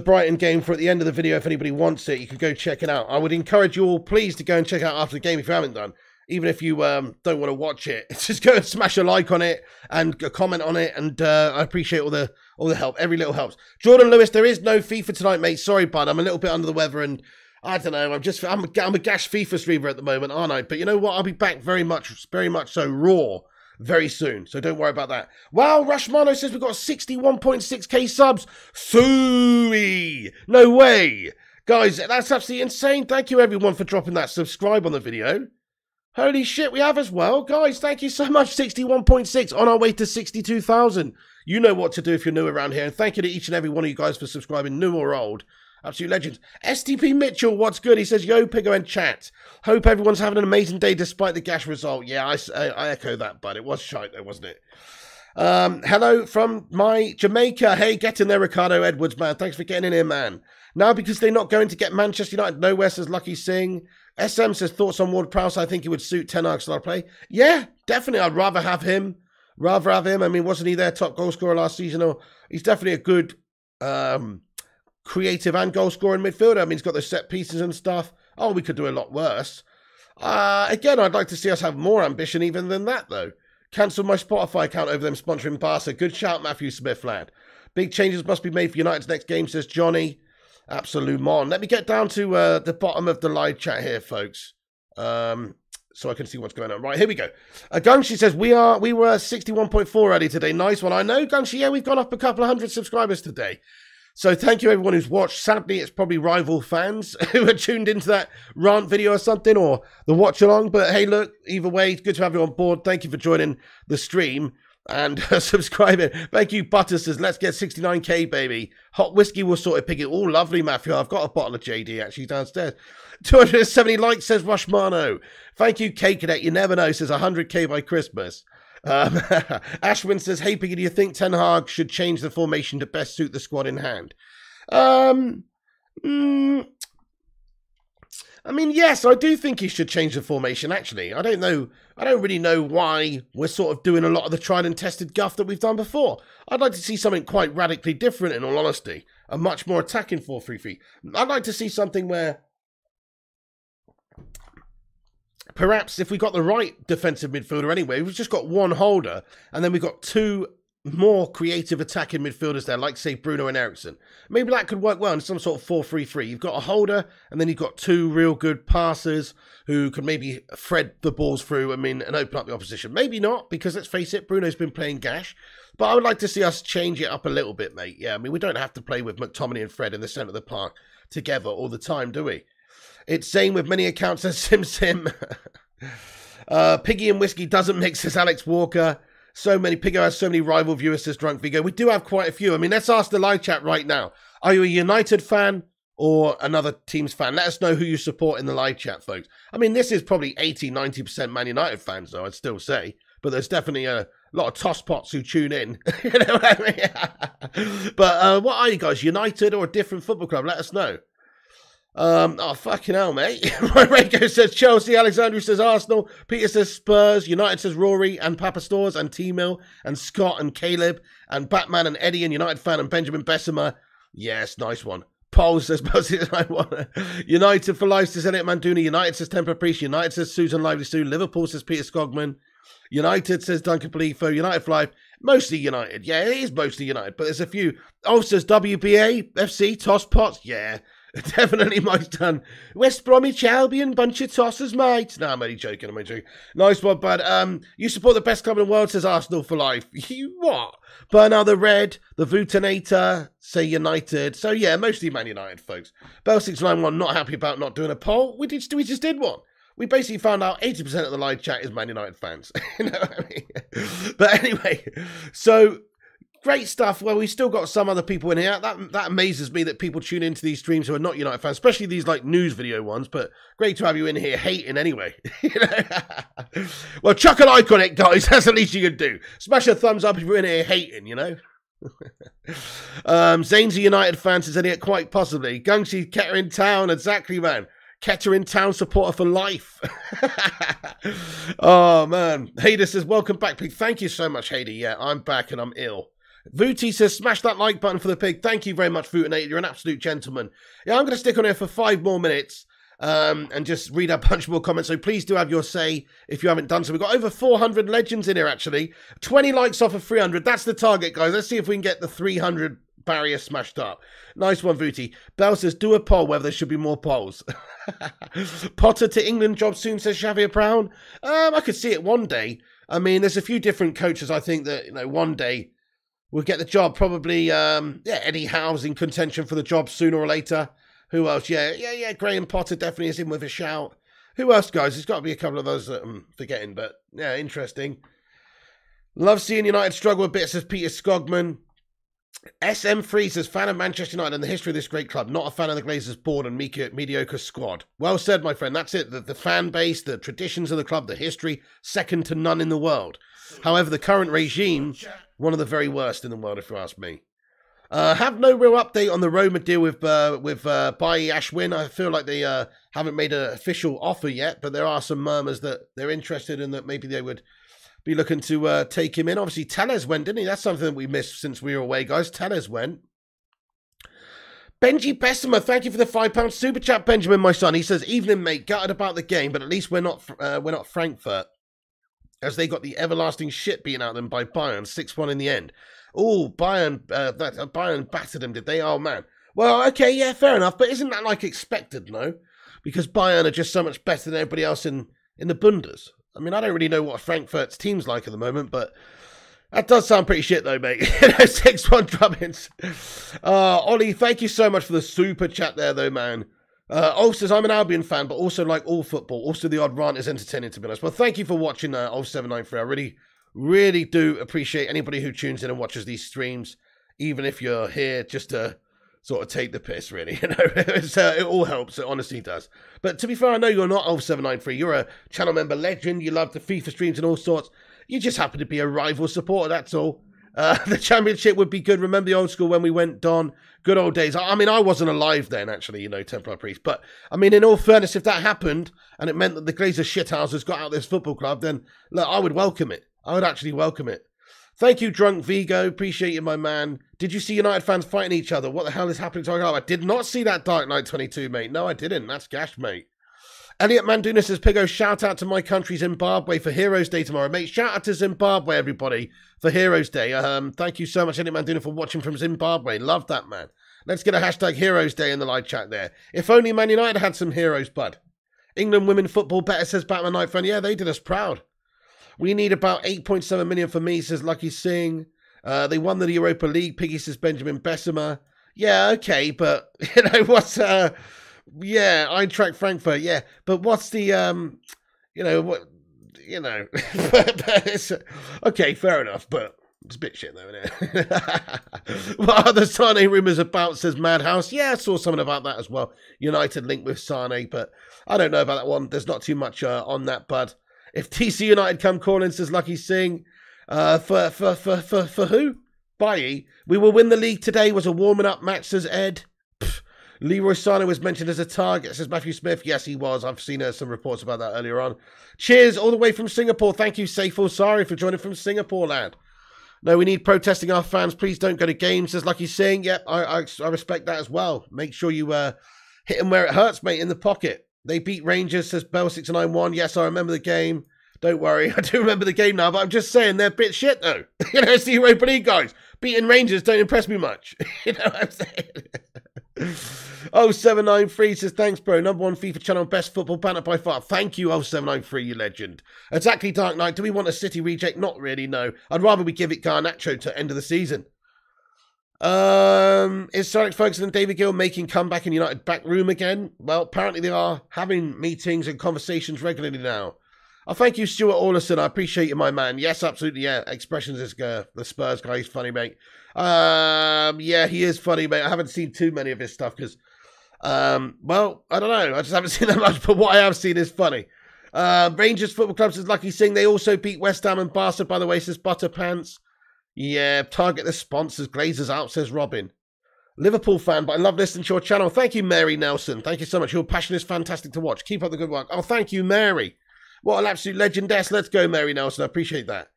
Brighton game for at the end of the video. If anybody wants it, you can go check it out. I would encourage you all, please, to go and check out after the game if you haven't done. Even if you don't want to watch it, just go and smash a like on it and a comment on it. And I appreciate all the help. Every little helps. Jordan Lewis, there is no FIFA tonight, mate. Sorry, bud. I'm a little bit under the weather, and I don't know. I'm a gash FIFA streamer at the moment, aren't I? But you know what? I'll be back very much so raw very soon. So don't worry about that. Wow, Rushmano says we've got 61.6k subs. Sooey! No way! Guys, that's absolutely insane. Thank you everyone for dropping that subscribe on the video. Holy shit, we have as well. Guys, thank you so much. 61.6 on our way to 62,000. You know what to do if you're new around here. And thank you to each and every one of you guys for subscribing, new or old. Absolute legends. STP Mitchell, what's good? He says, yo, Piggo and chat. Hope everyone's having an amazing day despite the gash result. Yeah, I echo that, bud. It was shite though, wasn't it? Hello from my Jamaica. Hey, get in there, Ricardo Edwards, man. Thanks for getting in here, man. Now, because they're not going to get Manchester United nowhere, says Lucky Singh. SM says, thoughts on Ward-Prowse. I think he would suit Ten Hag style play. Yeah, definitely. I'd rather have him. I mean, wasn't he their top goal scorer last season? Or he's definitely a good creative and goal scoring midfielder. I mean, he's got those set pieces and stuff. Oh, we could do a lot worse. Again, I'd like to see us have more ambition even than that, though. Cancel my Spotify account over them sponsoring Barca. Good shout, Matthew Smith, lad. Big changes must be made for United's next game, says Johnny. Absolute mon. Let me get down to the bottom of the live chat here, folks. So I can see what's going on. Right, here we go. Gungshi says, we were 61.4 already today. Nice one. I know, Gungshi. Yeah, we've gone up a couple of hundred subscribers today. So thank you everyone who's watched. Sadly, it's probably rival fans who are tuned into that rant video or something, or the watch along. But hey, look, either way, it's good to have you on board. Thank you for joining the stream and subscribing. Thank you, Butter says, let's get 69k, baby. Hot whiskey will sort of pick it. Oh, lovely, Matthew. I've got a bottle of JD actually downstairs. 270 likes, says Rushmano. Thank you, K Cadet. You never know, says 100k by Christmas. Ashwin says, hey, Piggy, do you think Ten Hag should change the formation to best suit the squad in hand? I mean, yes, I do think he should change the formation, actually. I don't really know why we're sort of doing a lot of the tried and tested guff that we've done before. I'd like to see something quite radically different, in all honesty. A much more attacking 4-3-3. I'd like to see something where perhaps if we got the right defensive midfielder anyway, we've just got one holder, and then we've got two more creative attacking midfielders there, like, say, Bruno and Eriksen. Maybe that could work well in some sort of 4-3-3. You've got a holder, and then you've got two real good passers who can maybe thread the balls through, and open up the opposition. Maybe not, because let's face it, Bruno's been playing gash. But I would like to see us change it up a little bit, mate. Yeah, I mean, we don't have to play with McTominay and Fred in the centre of the park together all the time, do we? It's same with many accounts as Sim. Piggy and Whiskey doesn't mix, says Alex Walker. Piggo has so many rival viewers, says Drunk Vigo. We do have quite a few. I mean, let's ask the live chat right now. Are you a United fan or another team's fan? Let us know who you support in the live chat, folks. I mean, this is probably 80-90% Man United fans, though, I'd still say. But there's definitely a lot of tosspots who tune in. You know what I mean? But what are you guys, United or a different football club? Let us know. Oh, fucking hell, mate. Rayco says Chelsea, Alexandru says Arsenal, Peter says Spurs, United says Rory, and Papa Stores, and T-Mill, and Scott, and Caleb, and Batman, and Eddie, and United fan, and Benjamin Bessemer. Yes, nice one. Paul says United for life, says Elliot Manduna. United says Temper Priest. United says Susan Lively Sue. Liverpool says Peter Scogman. United says Duncan Palifo. United for life. Mostly United. Yeah, it is mostly United, but there's a few. Oh, says WBA, FC, Tosspots. Yeah. Definitely my done. West Bromwich Albion, bunch of tossers, mate. No, I'm only joking, Nice one, bud. You support the best club in the world, says Arsenal for life. You what? Bernard the Red, the Vutinator, say United. So yeah, mostly Man United, folks. Bell691 not happy about not doing a poll. We just did one. We basically found out 80% of the live chat is Man United fans. You know what I mean? But anyway, so great stuff. Well, we still got some other people in here. That amazes me that people tune into these streams who are not United fans, especially these like news video ones. But great to have you in here hating anyway. You know? Well, chuck a like on it, guys. That's the least you can do. Smash a thumbs up if you're in here hating, you know. Zane's a United fan, says Elliot, quite possibly. Gungsi, Ketter in town, exactly, man. Ketter in town supporter for life. Oh man, Hader says welcome back, pig. Thank you so much, Hader. Yeah, I'm back and I'm ill. Vooty says smash that like button for the pig. Thank you very much, Vootinator. You're an absolute gentleman. Yeah, I'm going to stick on here for 5 more minutes and just read a bunch more comments. So please do have your say if you haven't done so. We've got over 400 legends in here, actually. 20 likes off of 300. That's the target, guys. Let's see if we can get the 300 barrier smashed up. Nice one, Vooty. Bell says do a poll whether there should be more polls. Potter to England job soon, says Xavier Brown. I could see it one day. I mean, there's a few different coaches I think that, one day will get the job. Probably, Eddie Howe's in contention for the job sooner or later. Who else? Yeah, Graham Potter definitely is in with a shout. Who else, guys? There's got to be a couple of those that I'm forgetting, but yeah, interesting. Love seeing United struggle a bit, says Peter Skogman. SM3 says, fan of Manchester United and the history of this great club, not a fan of the Glazers' board and mediocre squad. Well said, my friend. That's it. The fan base, the traditions of the club, the history, second to none in the world. However, the current regime, one of the very worst in the world, if you ask me. Have no real update on the Roma deal with Bailly Ashwin. I feel like they haven't made an official offer yet, but there are some murmurs that they're interested in, that maybe they would be looking to take him in. Obviously, Tellez went, didn't he? That's something that we missed since we were away, guys. Tellez went. Benji Bessemer, thank you for the £5 super chat, Benjamin, my son. He says, evening, mate. Gutted about the game, but at least we're not Frankfurt, as they got the everlasting shit beaten out of them by Bayern, 6-1 in the end. Oh, Bayern battered them, did they? Oh, man. Well, okay, yeah, fair enough. But isn't that like expected, no? Because Bayern are just so much better than everybody else in the Bundes. I mean, I don't really know what Frankfurt's team's like at the moment, but that does sound pretty shit, though, mate. 6-1 drubbins. Ollie, thank you so much for the super chat there, though, man. Ulf says, I'm an Albion fan, but also like all football. Also, the odd rant is entertaining, to be honest. Well, thank you for watching, Ulf793. I really do appreciate anybody who tunes in and watches these streams, even if you're here just to sort of take the piss, really. It all helps. It honestly does. But to be fair, I know you're not Ulf793. You're a channel member legend. You love the FIFA streams and all sorts. You just happen to be a rival supporter, that's all. The championship would be good. Remember the old school when we went, Don? Good old days. I mean, I wasn't alive then, actually, Templar Priest. But, I mean, in all fairness, if that happened, and it meant that the Glazer shithouses got out of this football club, then, look, I would welcome it. I would actually welcome it. Thank you, Drunk Vigo. Appreciate you, my man. Did you see United fans fighting each other? What the hell is happening to our club? I did not see that Dark Knight 22, mate. No, I didn't. That's gash, mate. Elliot Manduna says, Pigo, shout out to my country, Zimbabwe, for Heroes Day tomorrow. Mate, shout out to Zimbabwe, everybody, for Heroes Day. Thank you so much, Elliot Manduna, for watching from Zimbabwe. Love that, man. Let's get a hashtag Heroes Day in the live chat there. If only Man United had some heroes, bud. England women football better, says Batman Night Fan. Yeah, they did us proud. We need about 8.7 million for me, says Lucky Singh. They won the Europa League, Piggy, says Benjamin Bessemer. Yeah, okay, but, what's... Yeah, Eintracht Frankfurt, yeah. But what's the, but it's, okay, fair enough, but it's a bit shit though, isn't it? What are the Sane rumours about, says Madhouse? Yeah, I saw something about that as well. United linked with Sane, but I don't know about that one. There's not too much on that, bud. If TC United come calling, says Lucky Singh, for who? Bailly. We will win the league today, was a warming up match, says Ed. Leroy Sané was mentioned as a target, says Matthew Smith. Yes, he was. I've seen some reports about that earlier on. Cheers all the way from Singapore. Thank you, Saiful. Sorry for joining from Singapore, lad. No, we need protesting our fans. Please don't go to games, says Lucky Singh. Yep, I respect that as well. Make sure you hit them where it hurts, mate, in the pocket. They beat Rangers, says Bell691. Yes, I remember the game. Don't worry, I do remember the game now, but I'm just saying they're a bit shit, though. It's the Europa League, guys. Beating Rangers don't impress me much. You know what I'm saying? 0793 says, thanks, bro. Number one FIFA channel, best football banner by far. Thank you, 0793, you legend. Exactly, Dark Knight. Do we want a City reject? Not really, no. I'd rather we give it Garnacho to end of the season. Is Sir Alex Ferguson and David Gill making comeback in United back room again? Well, apparently they are having meetings and conversations regularly now. Oh, thank you, Stuart Orlison. I appreciate you, my man. Yes, absolutely, yeah. Expressions is the Spurs guy. He's funny, mate. Yeah, he is funny, mate. I haven't seen too many of his stuff because, well, I don't know. I just haven't seen that much, but what I have seen is funny. Rangers Football Club says Lucky Singh. They also beat West Ham and Barca, by the way, says Butterpants. Yeah, target the sponsors. Glazers out, says Robin. Liverpool fan, but I love listening to your channel. Thank you, Mary Nelson. Thank you so much. Your passion is fantastic to watch. Keep up the good work. Oh, thank you, Mary. What an absolute legendess. Let's go, Mary Nelson. I appreciate that.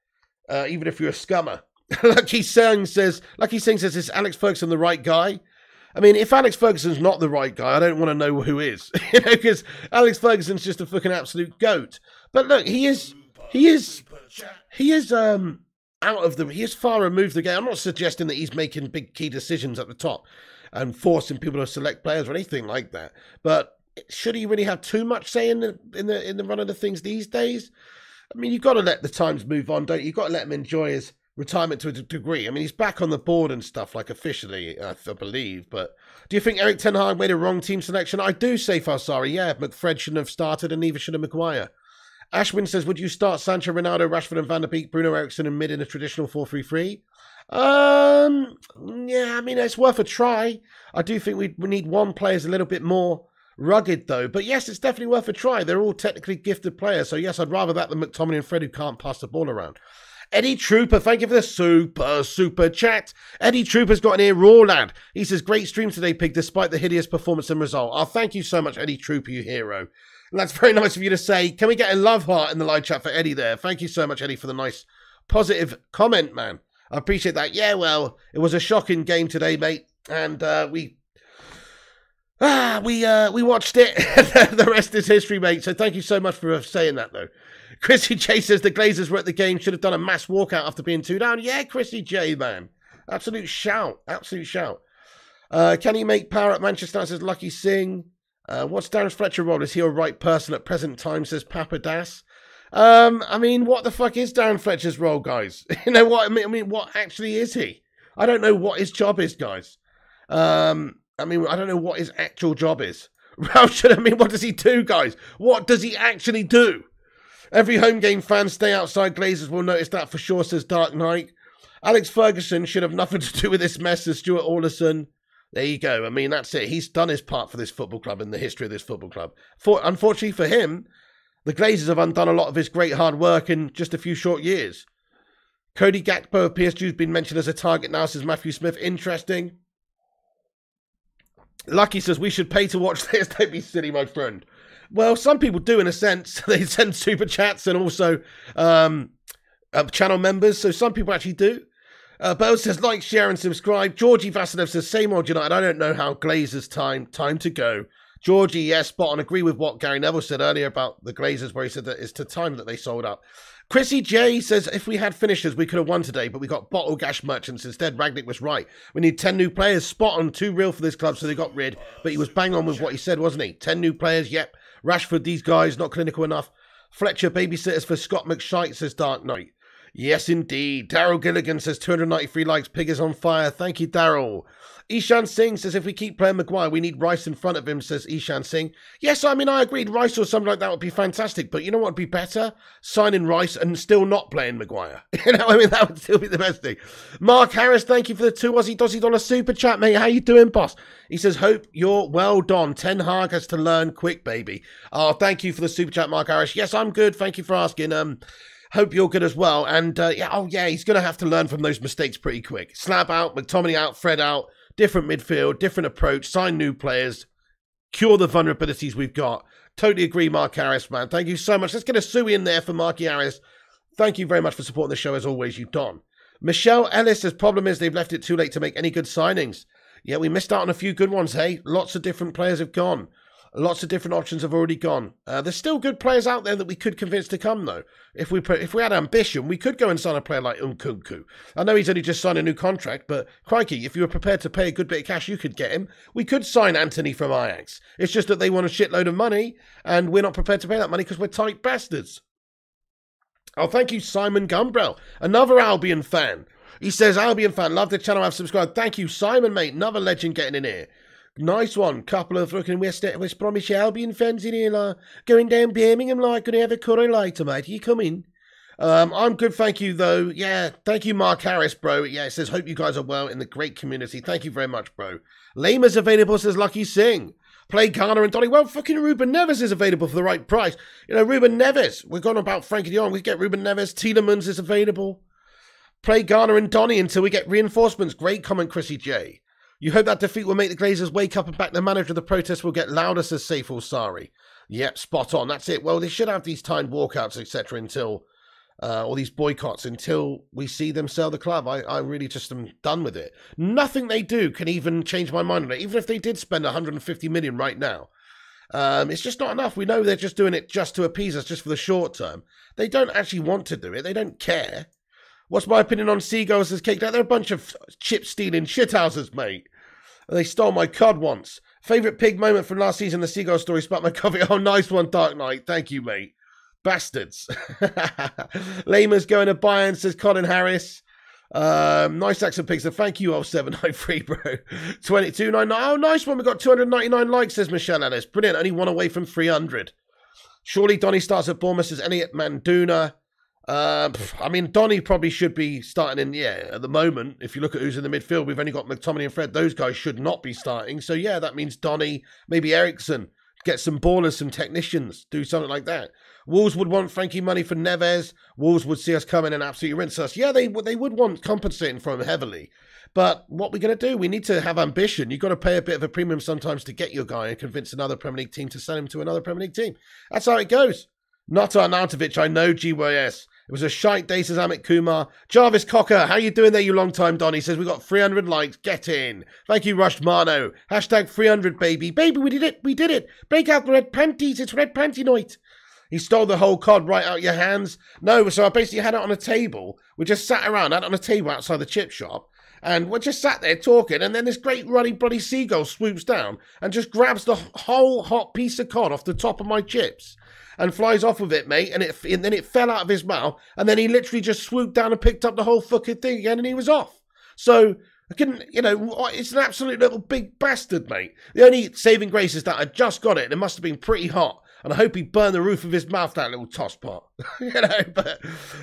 Even if you're a scummer. Lucky Singh says, is Alex Ferguson the right guy? I mean, if Alex Ferguson's not the right guy, I don't want to know who is. Because Alex Ferguson's just a fucking absolute goat. But look, he is far removed the game. I'm not suggesting that he's making big key decisions at the top and forcing people to select players or anything like that. But should he really have too much say in the run of the things these days? I mean, you've got to let the times move on, don't you? You've got to let him enjoy his retirement to a degree. I mean, he's back on the board and stuff, like officially, I believe. But do you think Eric Ten Hag made a wrong team selection? I do say Farsari, yeah. McFred shouldn't have started and neither should have Maguire. Ashwin says, would you start Sancho, Ronaldo, Rashford and Van der Beek, Bruno Eriksson and mid in a traditional 4-3-3? Yeah, I mean, it's worth a try. I do think we need one player who's a little bit more rugged, though. But yes, it's definitely worth a try. They're all technically gifted players. So yes, I'd rather that than McTominay and Fred, who can't pass the ball around. Eddie Trooper, thank you for the super chat. Eddie Trooper's got an ear raw, lad. He says, great stream today, Pig, despite the hideous performance and result. Oh, thank you so much, Eddie Trooper, you hero. And that's very nice of you to say. Can we get a love heart in the live chat for Eddie there? Thank you so much, Eddie, for the nice, positive comment, man. I appreciate that. Yeah, well, it was a shocking game today, mate. And we watched it. The rest is history, mate. So thank you so much for saying that, though. Chrissy J says the Glazers were at the game, should have done a mass walkout after being 2 down. Yeah, Chrissy J, man. Absolute shout. Absolute shout. Can he make power at Manchester United, says Lucky Singh. What's Darren Fletcher's role? Is he a right person at present time, says Papa Das. I mean, what the fuck is Darren Fletcher's role, guys? You know what I mean? What actually is he? I don't know what his job is, guys. I mean, I don't know what his actual job is. Rauschen, I mean, what does he do, guys? What does he actually do? Every home game fan stay outside. Glazers will notice that for sure, says Dark Knight. Alex Ferguson should have nothing to do with this mess, says Stuart Alderson. There you go. I mean, that's it. He's done his part for this football club in the history of this football club. Unfortunately for him, the Glazers have undone a lot of his great hard work in just a few short years. Cody Gakpo of PSG has been mentioned as a target now, says Matthew Smith. Interesting. Lucky says, we should pay to watch this. Don't be silly, my friend. Well, some people do in a sense. They send super chats and also channel members. So some people actually do. Bell says, like, share and subscribe. Georgie Vasilev says, same old United. I don't know how Glazers time to go. Georgie, yes, spot on. Agree with what Gary Neville said earlier about the Glazers, where he said that it's to time that they sold up. Chrissy J says, if we had finishers, we could have won today, but we got bottle gash merchants instead. Ragnick was right. We need 10 new players. Spot on, too real for this club, so they got rid. But he was bang on with what he said, wasn't he? 10 new players, yep. Rashford, these guys, not clinical enough. Fletcher, babysitters for Scott McShite, says Dark Knight. Yes, indeed. Daryl Gilligan says 293 likes. Pig is on fire. Thank you, Daryl. Ishan Singh says if we keep playing Maguire, we need Rice in front of him, says Ishan Singh. Yes, I mean, I agreed. Rice or something like that would be fantastic. But you know what would be better? Signing Rice and still not playing Maguire. You know, I mean, that would still be the best thing. Mark Harris, thank you for the $2 Aussie super chat, mate. How you doing, boss? He says, hope you're well done. Ten Hag has to learn quick, baby. Oh, thank you for the super chat, Mark Harris. Yes, I'm good. Thank you for asking. Hope you're good as well. And, yeah, he's going to have to learn from those mistakes pretty quick. Slab out, McTominay out, Fred out, different midfield, different approach, sign new players, cure the vulnerabilities we've got. Totally agree, Mark Harris, man. Thank you so much. Let's get a Sui in there for Marky Harris. Thank you very much for supporting the show, as always, you've done. Michelle Ellis says, problem is they've left it too late to make any good signings. Yeah, we missed out on a few good ones, hey? Lots of different players have gone. Lots of different options have already gone. There's still good players out there that we could convince to come, though. If we had ambition, we could go and sign a player like Nkunku. I know he's only just signed a new contract, but crikey, if you were prepared to pay a good bit of cash, you could get him. We could sign Anthony from Ajax. It's just that they want a shitload of money, and we're not prepared to pay that money because we're tight bastards. Oh, thank you, Simon Gumbrell, another Albion fan. He says, Albion fan, love the channel, I've subscribed. Thank you, Simon, mate. Another legend getting in here. Nice one. Couple of fucking West Bromwich Albion fans in here, like, going down Birmingham, like, gonna have a curry later, mate. You come in. I'm good, thank you, though. Yeah, thank you, Mark Harris, bro. Yeah, it says, hope you guys are well in the great community. Thank you very much, bro. Lama's available, says Lucky Singh. Play Garner and Donny. Well, fucking Ruben Neves is available for the right price. You know, Ruben Neves. We're going about Frankie de Jong. We get Ruben Neves. Tielemans is available. Play Garner and Donny until we get reinforcements. Great comment, Chrissy J. You hope that defeat will make the Glazers wake up and back the manager. The protest will get louder, says Saif Al-Sari. Yep, spot on. That's it. Well, they should have these timed walkouts, etc., until, or these boycotts, until we see them sell the club. I really just am done with it. Nothing they do can even change my mind on it, even if they did spend 150 million right now. It's just not enough. We know they're just doing it just to appease us, just for the short term. They don't actually want to do it. They don't care. What's my opinion on Seagulls as cake? They're a bunch of chip-stealing shithouses, mate. They stole my cod once. Favourite pig moment from last season, the Seagull story sparked my coffee. Oh, nice one, Dark Knight. Thank you, mate. Bastards. Lama's going to Bayern, says Colin Harris. Nice accent picture. Thank you, 0793, bro. 2299. Oh, nice one. We got 299 likes, says Michelle Ellis. Brilliant. Only one away from 300. Surely Donny starts at Bournemouth, says Elliot Manduna. I mean, Donny probably should be starting in, at the moment. If you look at who's in the midfield, we've only got McTominay and Fred. Those guys should not be starting. So, yeah, that means Donny, maybe Ericsson. Get some ballers, some technicians, do something like that. Wolves would want Frankie money for Neves. Wolves would see us come in and absolutely rinse us. Yeah, they would want compensating for him heavily. But what we're going to do, we need to have ambition. You've got to pay a bit of a premium sometimes to get your guy and convince another Premier League team to sell him to another Premier League team. That's how it goes. Not Arnautovic, I know, GYS. It was a shite day, says Amit Kumar. Jarvis Cocker, how you doing there, you long time Donny? Says we got 300 likes. Get in. Thank you, Rushed Mano. Hashtag 300, baby. Baby, we did it. We did it. Break out the red panties. It's red panty night. He stole the whole cod right out your hands. No, so I basically had it on a table. We just sat around, had it on a table outside the chip shop. And we just sat there talking. And then this great ruddy bloody seagull swoops down and just grabs the whole hot piece of cod off the top of my chips. And flies off with it, mate, and then it fell out of his mouth, and then he literally just swooped down and picked up the whole fucking thing again, and he was off. So, I couldn't, it's an absolute little big bastard, mate. The only saving grace is that I just got it, and it must have been pretty hot, and I hope he burned the roof of his mouth, that little tosspot.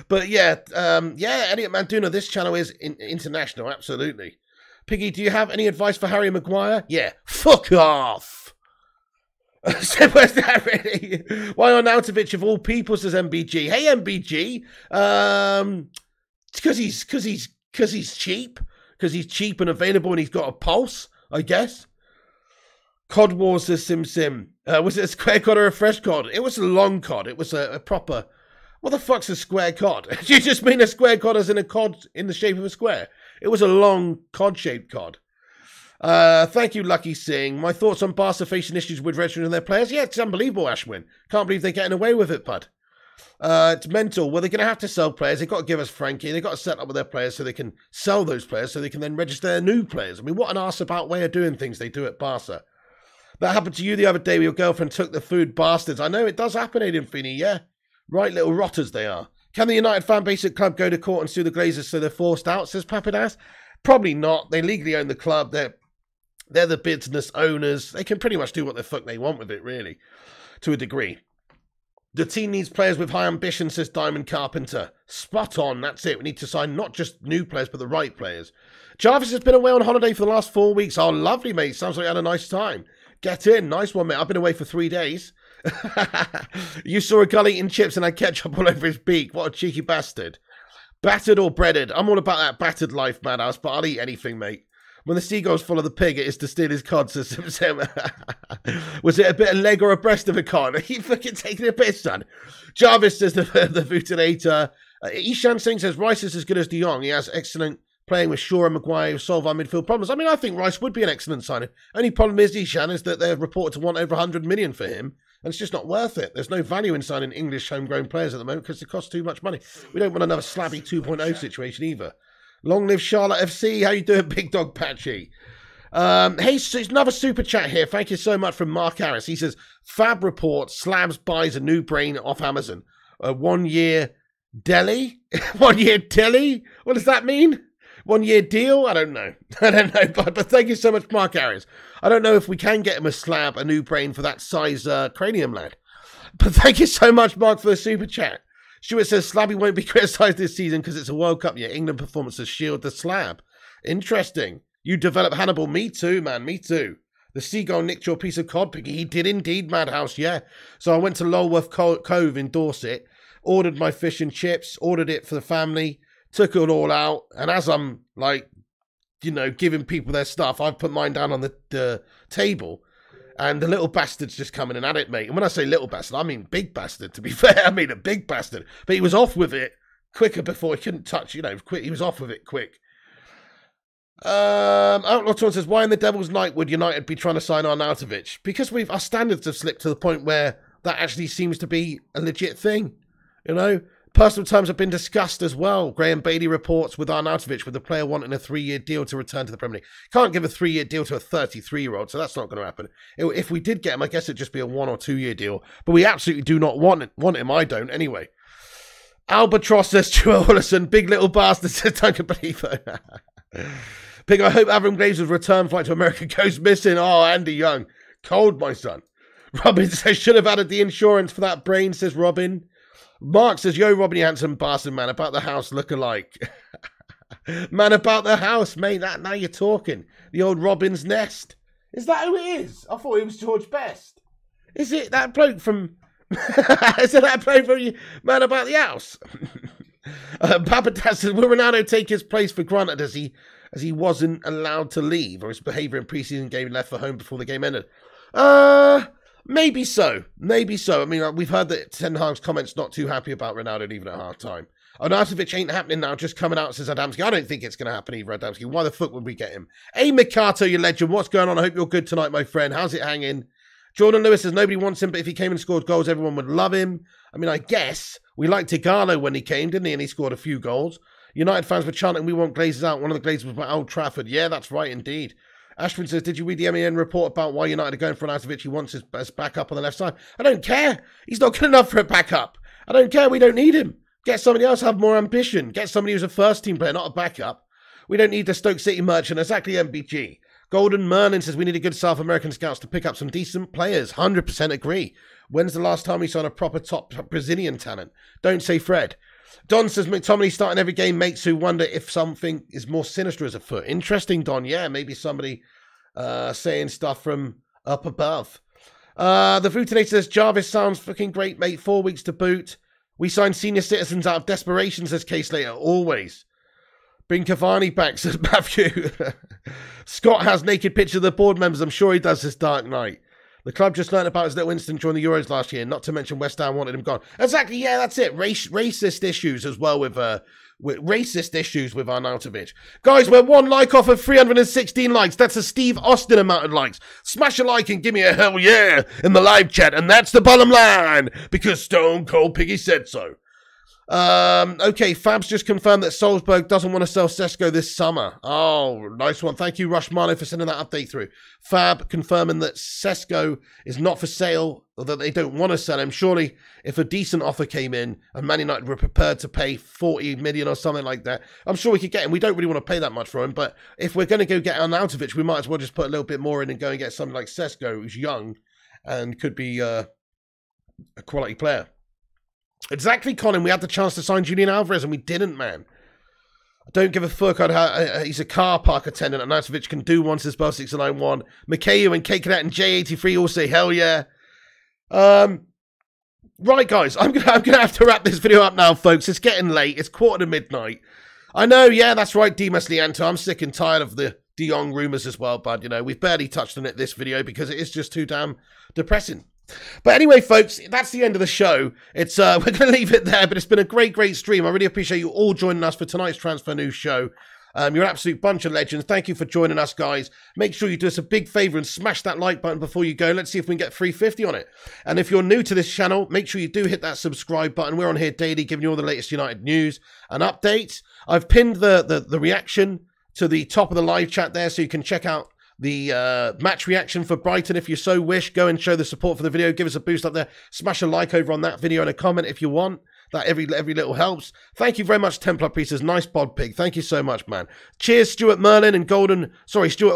But yeah, Elliot Manduna, this channel is international, absolutely. Piggy, do you have any advice for Harry Maguire? Yeah, fuck off. So where's that really? Why Arnautovic of all people, says MBG? Hey MBG, because he's cheap, because he's cheap and available and he's got a pulse, I guess. Cod Wars, says Sim. Was it a square cod or a fresh cod? It was a long cod. It was a proper. What the fuck's a square cod? Do you just mean a square cod as in a cod in the shape of a square? It was a long cod-shaped cod. Thank you, Lucky Singh. My thoughts on Barca facing issues with registering their players? Yeah, it's unbelievable, Ashwin. Can't believe they're getting away with it, bud. It's mental. Well, they're going to have to sell players. They've got to give us Frankie. They've got to set up with their players so they can sell those players so they can then register their new players. I mean, what an arse-about way of doing things they do at Barca. That happened to you the other day where your girlfriend took the food, bastards. I know, it does happen, Aiden Feeney, yeah. Right little rotters they are. Can the United fan base at club go to court and sue the Glazers so they're forced out, says Papadas? Probably not. They legally own the club. They're the business owners. They can pretty much do what the fuck they want with it, really, to a degree. The team needs players with high ambition, says Diamond Carpenter. Spot on, that's it. We need to sign not just new players, but the right players. Jarvis has been away on holiday for the last 4 weeks. Oh, lovely, mate. Sounds like you had a nice time. Get in. Nice one, mate. I've been away for 3 days. You saw a gull eating chips and had ketchup all over his beak. What a cheeky bastard. Battered or breaded? I'm all about that battered life, Madhouse, but I'll eat anything, mate. When the seagulls follow the pig, it is to steal his cod, says Sim. Was it a bit of leg or a breast of a cod? Are you fucking taking a piss, son? Jarvis says the Vutinator. Ishan Singh says Rice is as good as De Jong. He has excellent playing with Shaw and Maguire who solve our midfield problems. I mean, I think Rice would be an excellent signing. Only problem is, Ishan, is that they're reported to want over 100 million for him. And it's just not worth it. There's no value in signing English homegrown players at the moment because it costs too much money. We don't want another slabby 2.0 situation either. Long live Charlotte FC. How you doing, Big Dog Patchy? Hey, it's another super chat here. Thank you so much from Mark Harris. He says, Fab report, Slabs buys a new brain off Amazon. 1 year deli? 1 year deli? What does that mean? 1 year deal? I don't know. But thank you so much, Mark Harris. I don't know if we can get him a new brain for that size cranium, lad. But thank you so much, Mark, for the super chat. Stuart says Slabby won't be criticised this season because it's a World Cup year. England performances shield the slab. Interesting. You develop Hannibal. Me too, man. Me too. The seagull nicked your piece of cod, Piggy. He did indeed, Madhouse, yeah. So I went to Lulworth Cove in Dorset, ordered my fish and chips, ordered it for the family, took it all out, and as I'm, like, giving people their stuff, I've put mine down on the table. And the little bastard's just coming and at it, mate. And when I say little bastard, I mean big bastard, to be fair. I mean a big bastard. But he was off with it quicker before he couldn't touch, quick. He was off with it quick. Outlaw Torn says, why in the Devil's Night would United be trying to sign Arnautovic? Because our standards have slipped to the point where that actually seems to be a legit thing, Personal terms have been discussed as well. Graham Bailey reports with Arnautovic, with the player wanting a 3-year deal to return to the Premier League. Can't give a 3-year deal to a 33-year-old, so that's not going to happen. If we did get him, I guess it'd just be a 1 or 2-year deal. But we absolutely do not want him. I don't, anyway. Albatross says, Stuart Ollison, big little bastard says, don't believe it. Pig, I hope Avram Glaze's return flight to America goes missing. Oh, Andy Young. Cold, my son. Robin says, should have added the insurance for that brain, says Robin. Mark says, yo, Robin, you handsome bastard, man, about the house look-alike. Man, about the house, mate, now you're talking. The old Robin's Nest. Is that who it is? I thought it was George Best. Is it that bloke from... is it that bloke from Man About the House? Papa Dad says, will Ronaldo take his place for granted as he wasn't allowed to leave, or his behaviour in pre-season game left for home before the game ended? Maybe so. Maybe so. I mean, we've heard that Ten Hag's comments not too happy about Ronaldo leaving at half-time. Arnautovic ain't happening now, just coming out, says Adamski. I don't think it's going to happen either, Adamski. Why the fuck would we get him? Hey, Mikato, you legend. What's going on? I hope you're good tonight, my friend. How's it hanging? Jordan Lewis says nobody wants him, but if he came and scored goals, everyone would love him. I mean, I guess we liked Igalo when he came, didn't he? And he scored a few goals. United fans were chanting, we want Glazers out. One of the Glazers was about Old Trafford. Yeah, that's right, indeed. Ashford says, did you read the MEN report about why United are going for Arnautovic? He wants his backup on the left side. I don't care. He's not good enough for a backup. I don't care. We don't need him. Get somebody else, have more ambition. Get somebody who's a first-team player, not a backup. We don't need the Stoke City merchant. Exactly, MBG. Golden Merlin says, we need a good South American scouts to pick up some decent players. 100% agree. When's the last time we saw a proper top Brazilian talent? Don't say Fred. Don says, McTominay starting every game makes you wonder if something is more sinister as afoot. Interesting, Don. Yeah, maybe somebody saying stuff from up above. The Food Today says, Jarvis sounds fucking great, mate. 4 weeks to boot. We signed senior citizens out of desperation, says Case Slater. Always. Bring Cavani back, says Matthew. Scott has naked pictures of the board members. I'm sure he does this Dark Knight. The club just learned about his little incident during the Euros last year, not to mention West Ham wanted him gone. Exactly, yeah, that's it. Racist issues as well with racist issues with Arnautovic. Guys, we're 1 like off of 316 likes. That's a Steve Austin amount of likes. Smash a like and give me a hell yeah in the live chat. And that's the bottom line, because Stone Cold Piggy said so. Okay, Fab's just confirmed that Salzburg doesn't want to sell Sesko this summer. Oh, nice one. Thank you, Rush Marno, for sending that update through. Fab confirming that Sesko is not for sale, or that they don't want to sell him. Surely, if a decent offer came in and Man United were prepared to pay 40 million or something like that, I'm sure we could get him. We don't really want to pay that much for him, but if we're going to go get Arnautovic, we might as well just put a little bit more in and go and get something like Sesko, who's young and could be a quality player. Exactly, Colin. We had the chance to sign Julian Alvarez and we didn't, man. I don't give a fuck. He's a car park attendant. Arnautovic can do once as Bell 691. Mikhail and Kate Cadet and J83 all say hell yeah. Right, guys. I'm gonna have to wrap this video up now, folks. It's getting late. It's 1:45. I know, yeah, that's right, Dimas Lianto. I'm sick and tired of the De Jong rumours as well, bud. You know, we've barely touched on it this video because it is just too damn depressing. But anyway, folks, that's the end of the show. It's we're going to leave it there, but it's been a great stream. I really appreciate you all joining us for tonight's Transfer News show. You're an absolute bunch of legends. Thank you for joining us, guys. Make sure you do us a big favour and smash that like button before you go. Let's see if we can get 350 on it. And if you're new to this channel, make sure you do hit that subscribe button. We're on here daily, giving you all the latest United news and updates. I've pinned the reaction to the top of the live chat there, so you can check out the match reaction for Brighton if you so wish. Go and show the support for the video. Give us a boost up there. Smash a like over on that video and a comment if you want. That every little helps. Thank you very much, Templar Priestess. Nice bod pig. Thank you so much, man. Cheers, Stuart Merlin and Stuart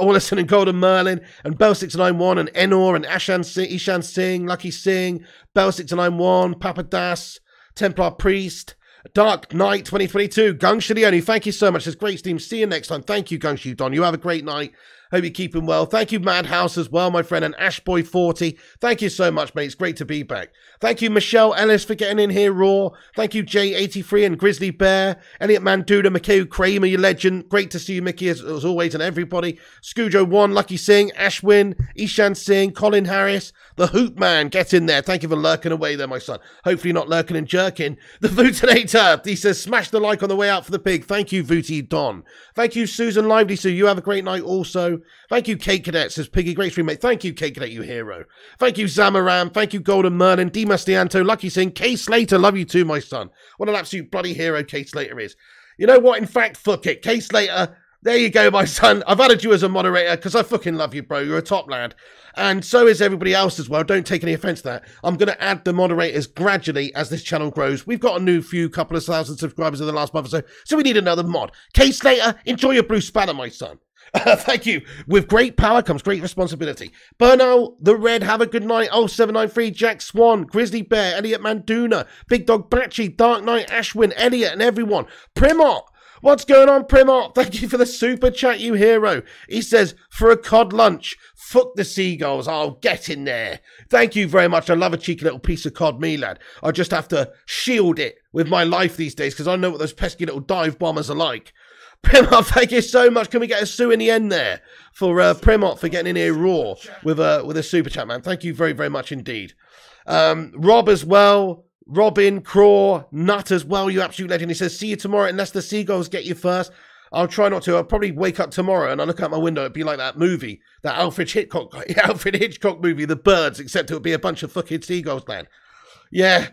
Orlison and Golden Merlin and Bell691 and Enor and Ishan Singh, Lucky Singh, Bell691, Papa Das, Templar Priest, Dark Knight 2022, Gung Shilioni. Thank you so much. It's great stream. See you next time. Thank you, Gung Shudon. You have a great night. Hope you're keeping well. Thank you, Madhouse, as well, my friend, and Ashboy40. Thank you so much, mate. It's great to be back. Thank you, Michelle Ellis, for getting in here raw. Thank you, J83 and Grizzly Bear, Elliot Manduda, Mikhail Kramer, you legend. Great to see you, Mickey, as always, and everybody. Scoojo1, Lucky Singh, Ashwin, Ishan Singh, Colin Harris, the Hoop Man. Get in there. Thank you for lurking away there, my son. Hopefully not lurking and jerking. The Vootinator, he says, smash the like on the way out for the pig. Thank you, Vooty Don. Thank you, Susan Lively Sue. You have a great night also. Thank you, Kate Cadet, says Piggy. Great stream, mate. Thank you, Kate Cadet, you hero. Thank you, Zamaram. Thank you, Golden Merlin, D. Mastianto, Lucky Singh, K. Slater. Love you too, my son. What an absolute bloody hero K. Slater is. You know what? In fact, fuck it. K. Slater, there you go, my son. I've added you as a moderator because I fucking love you, bro. You're a top lad. And so is everybody else as well. Don't take any offense to that. I'm going to add the moderators gradually as this channel grows. We've got a new couple of thousand subscribers in the last month or so we need another mod. K. Slater, enjoy your blue spanner, my son. Thank you. With great power comes great responsibility. Burno, The Red, have a good night. 0793, Jack Swan, Grizzly Bear, Elliot Manduna, Big Dog Batchy, Dark Knight, Ashwin, Elliot, and everyone. Primot, what's going on, Primot? Thank you for the super chat, you hero. He says, for a cod lunch, fuck the seagulls. I'll get in there. Thank you very much. I love a cheeky little piece of cod, me lad. I just have to shield it with my life these days because I know what those pesky little dive bombers are like. Primot, thank you so much. Can we get a sue in the end there for Primot for getting in here raw with a super chat, man? Thank you very, very much indeed. Rob as well. Robin, Craw, Nut as well, you absolute legend. He says, see you tomorrow unless the seagulls get you first. I'll try not to. I'll probably wake up tomorrow and I look out my window. It'd be like that movie, that Alfred Hitchcock movie, The Birds, except it would be a bunch of fucking seagulls, man. Yeah.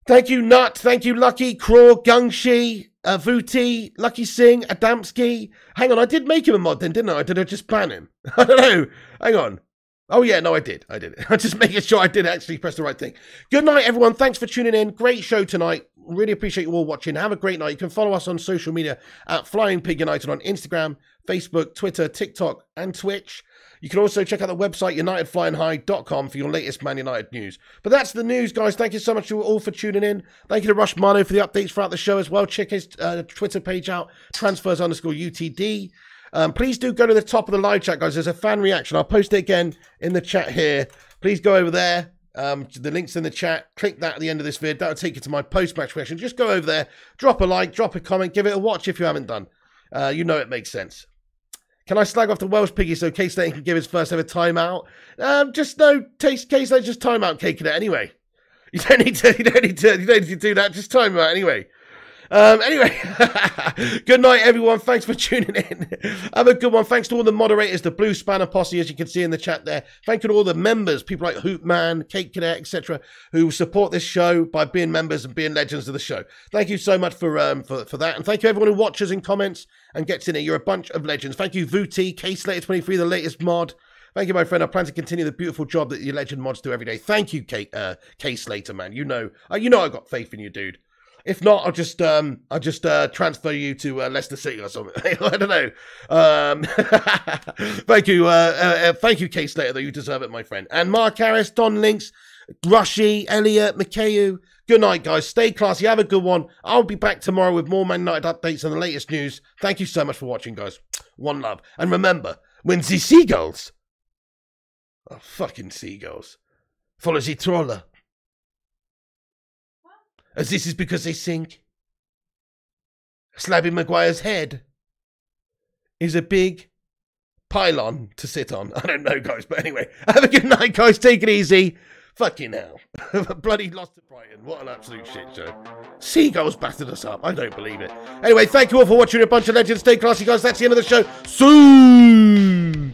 Thank you, Nut. Thank you, Lucky, Craw, Gungshi, Vuti, Lucky Singh, Adamski. Hang on, I did make him a mod then, didn't I? Or did I just ban him? I don't know. Hang on. Oh, yeah, no, I did. I'm just making sure I did actually press the right thing. Good night, everyone. Thanks for tuning in. Great show tonight. Really appreciate you all watching. Have a great night. You can follow us on social media at Flying Pig United on Instagram, Facebook, Twitter, TikTok, and Twitch. You can also check out the website, unitedflyinghigh.com, for your latest Man United news. But that's the news, guys. Thank you so much to all for tuning in. Thank you to Rush Mano for the updates throughout the show as well. Check his Twitter page out, transfers_UTD. Please do go to the top of the live chat, guys. There's a fan reaction. I'll post it again in the chat here. Please go over there. The link's in the chat. Click that at the end of this video. That'll take you to my post-match reaction. Just go over there, drop a like, drop a comment, give it a watch if you haven't done. You know it makes sense. Can I slag off the Welsh piggy so K-Slate can give his first ever timeout? Just no, K-Slate, just timeout K-Cadet anyway. You don't need to do that. Just time him out anyway. Anyway, good night, everyone. Thanks for tuning in. Have a good one. Thanks to all the moderators, the Blue Spanner Posse, as you can see in the chat there. Thank you to all the members, people like Hoopman, Kate Cadet, etc., who support this show by being members and being legends of the show. Thank you so much for that. And thank you, everyone who watches and comments and gets in it. You're a bunch of legends. Thank you, Vuti, K-Slater23, the latest mod. Thank you, my friend. I plan to continue the beautiful job that your legend mods do every day. Thank you, K-Slater, man. You know I got faith in you, dude. If not, I'll just transfer you to Leicester City or something. I don't know. Thank you, K Slater, though. You deserve it, my friend. And Mark Harris, Don Links, Rushy, Elliot, Mikhail. Good night, guys. Stay classy. Have a good one. I'll be back tomorrow with more Man United updates and the latest news. Thank you so much for watching, guys. One love. And remember, when the seagulls, oh, fucking seagulls, follow the trawler. As this is because they sink. Slabby Maguire's head is a big pylon to sit on. I don't know, guys, but anyway. Have a good night, guys. Take it easy. Fucking hell. Bloody lost to Brighton. What an absolute shit show. Seagulls battered us up. I don't believe it. Anyway, thank you all for watching. A bunch of legends. Stay classy, guys. That's the end of the show. Soon.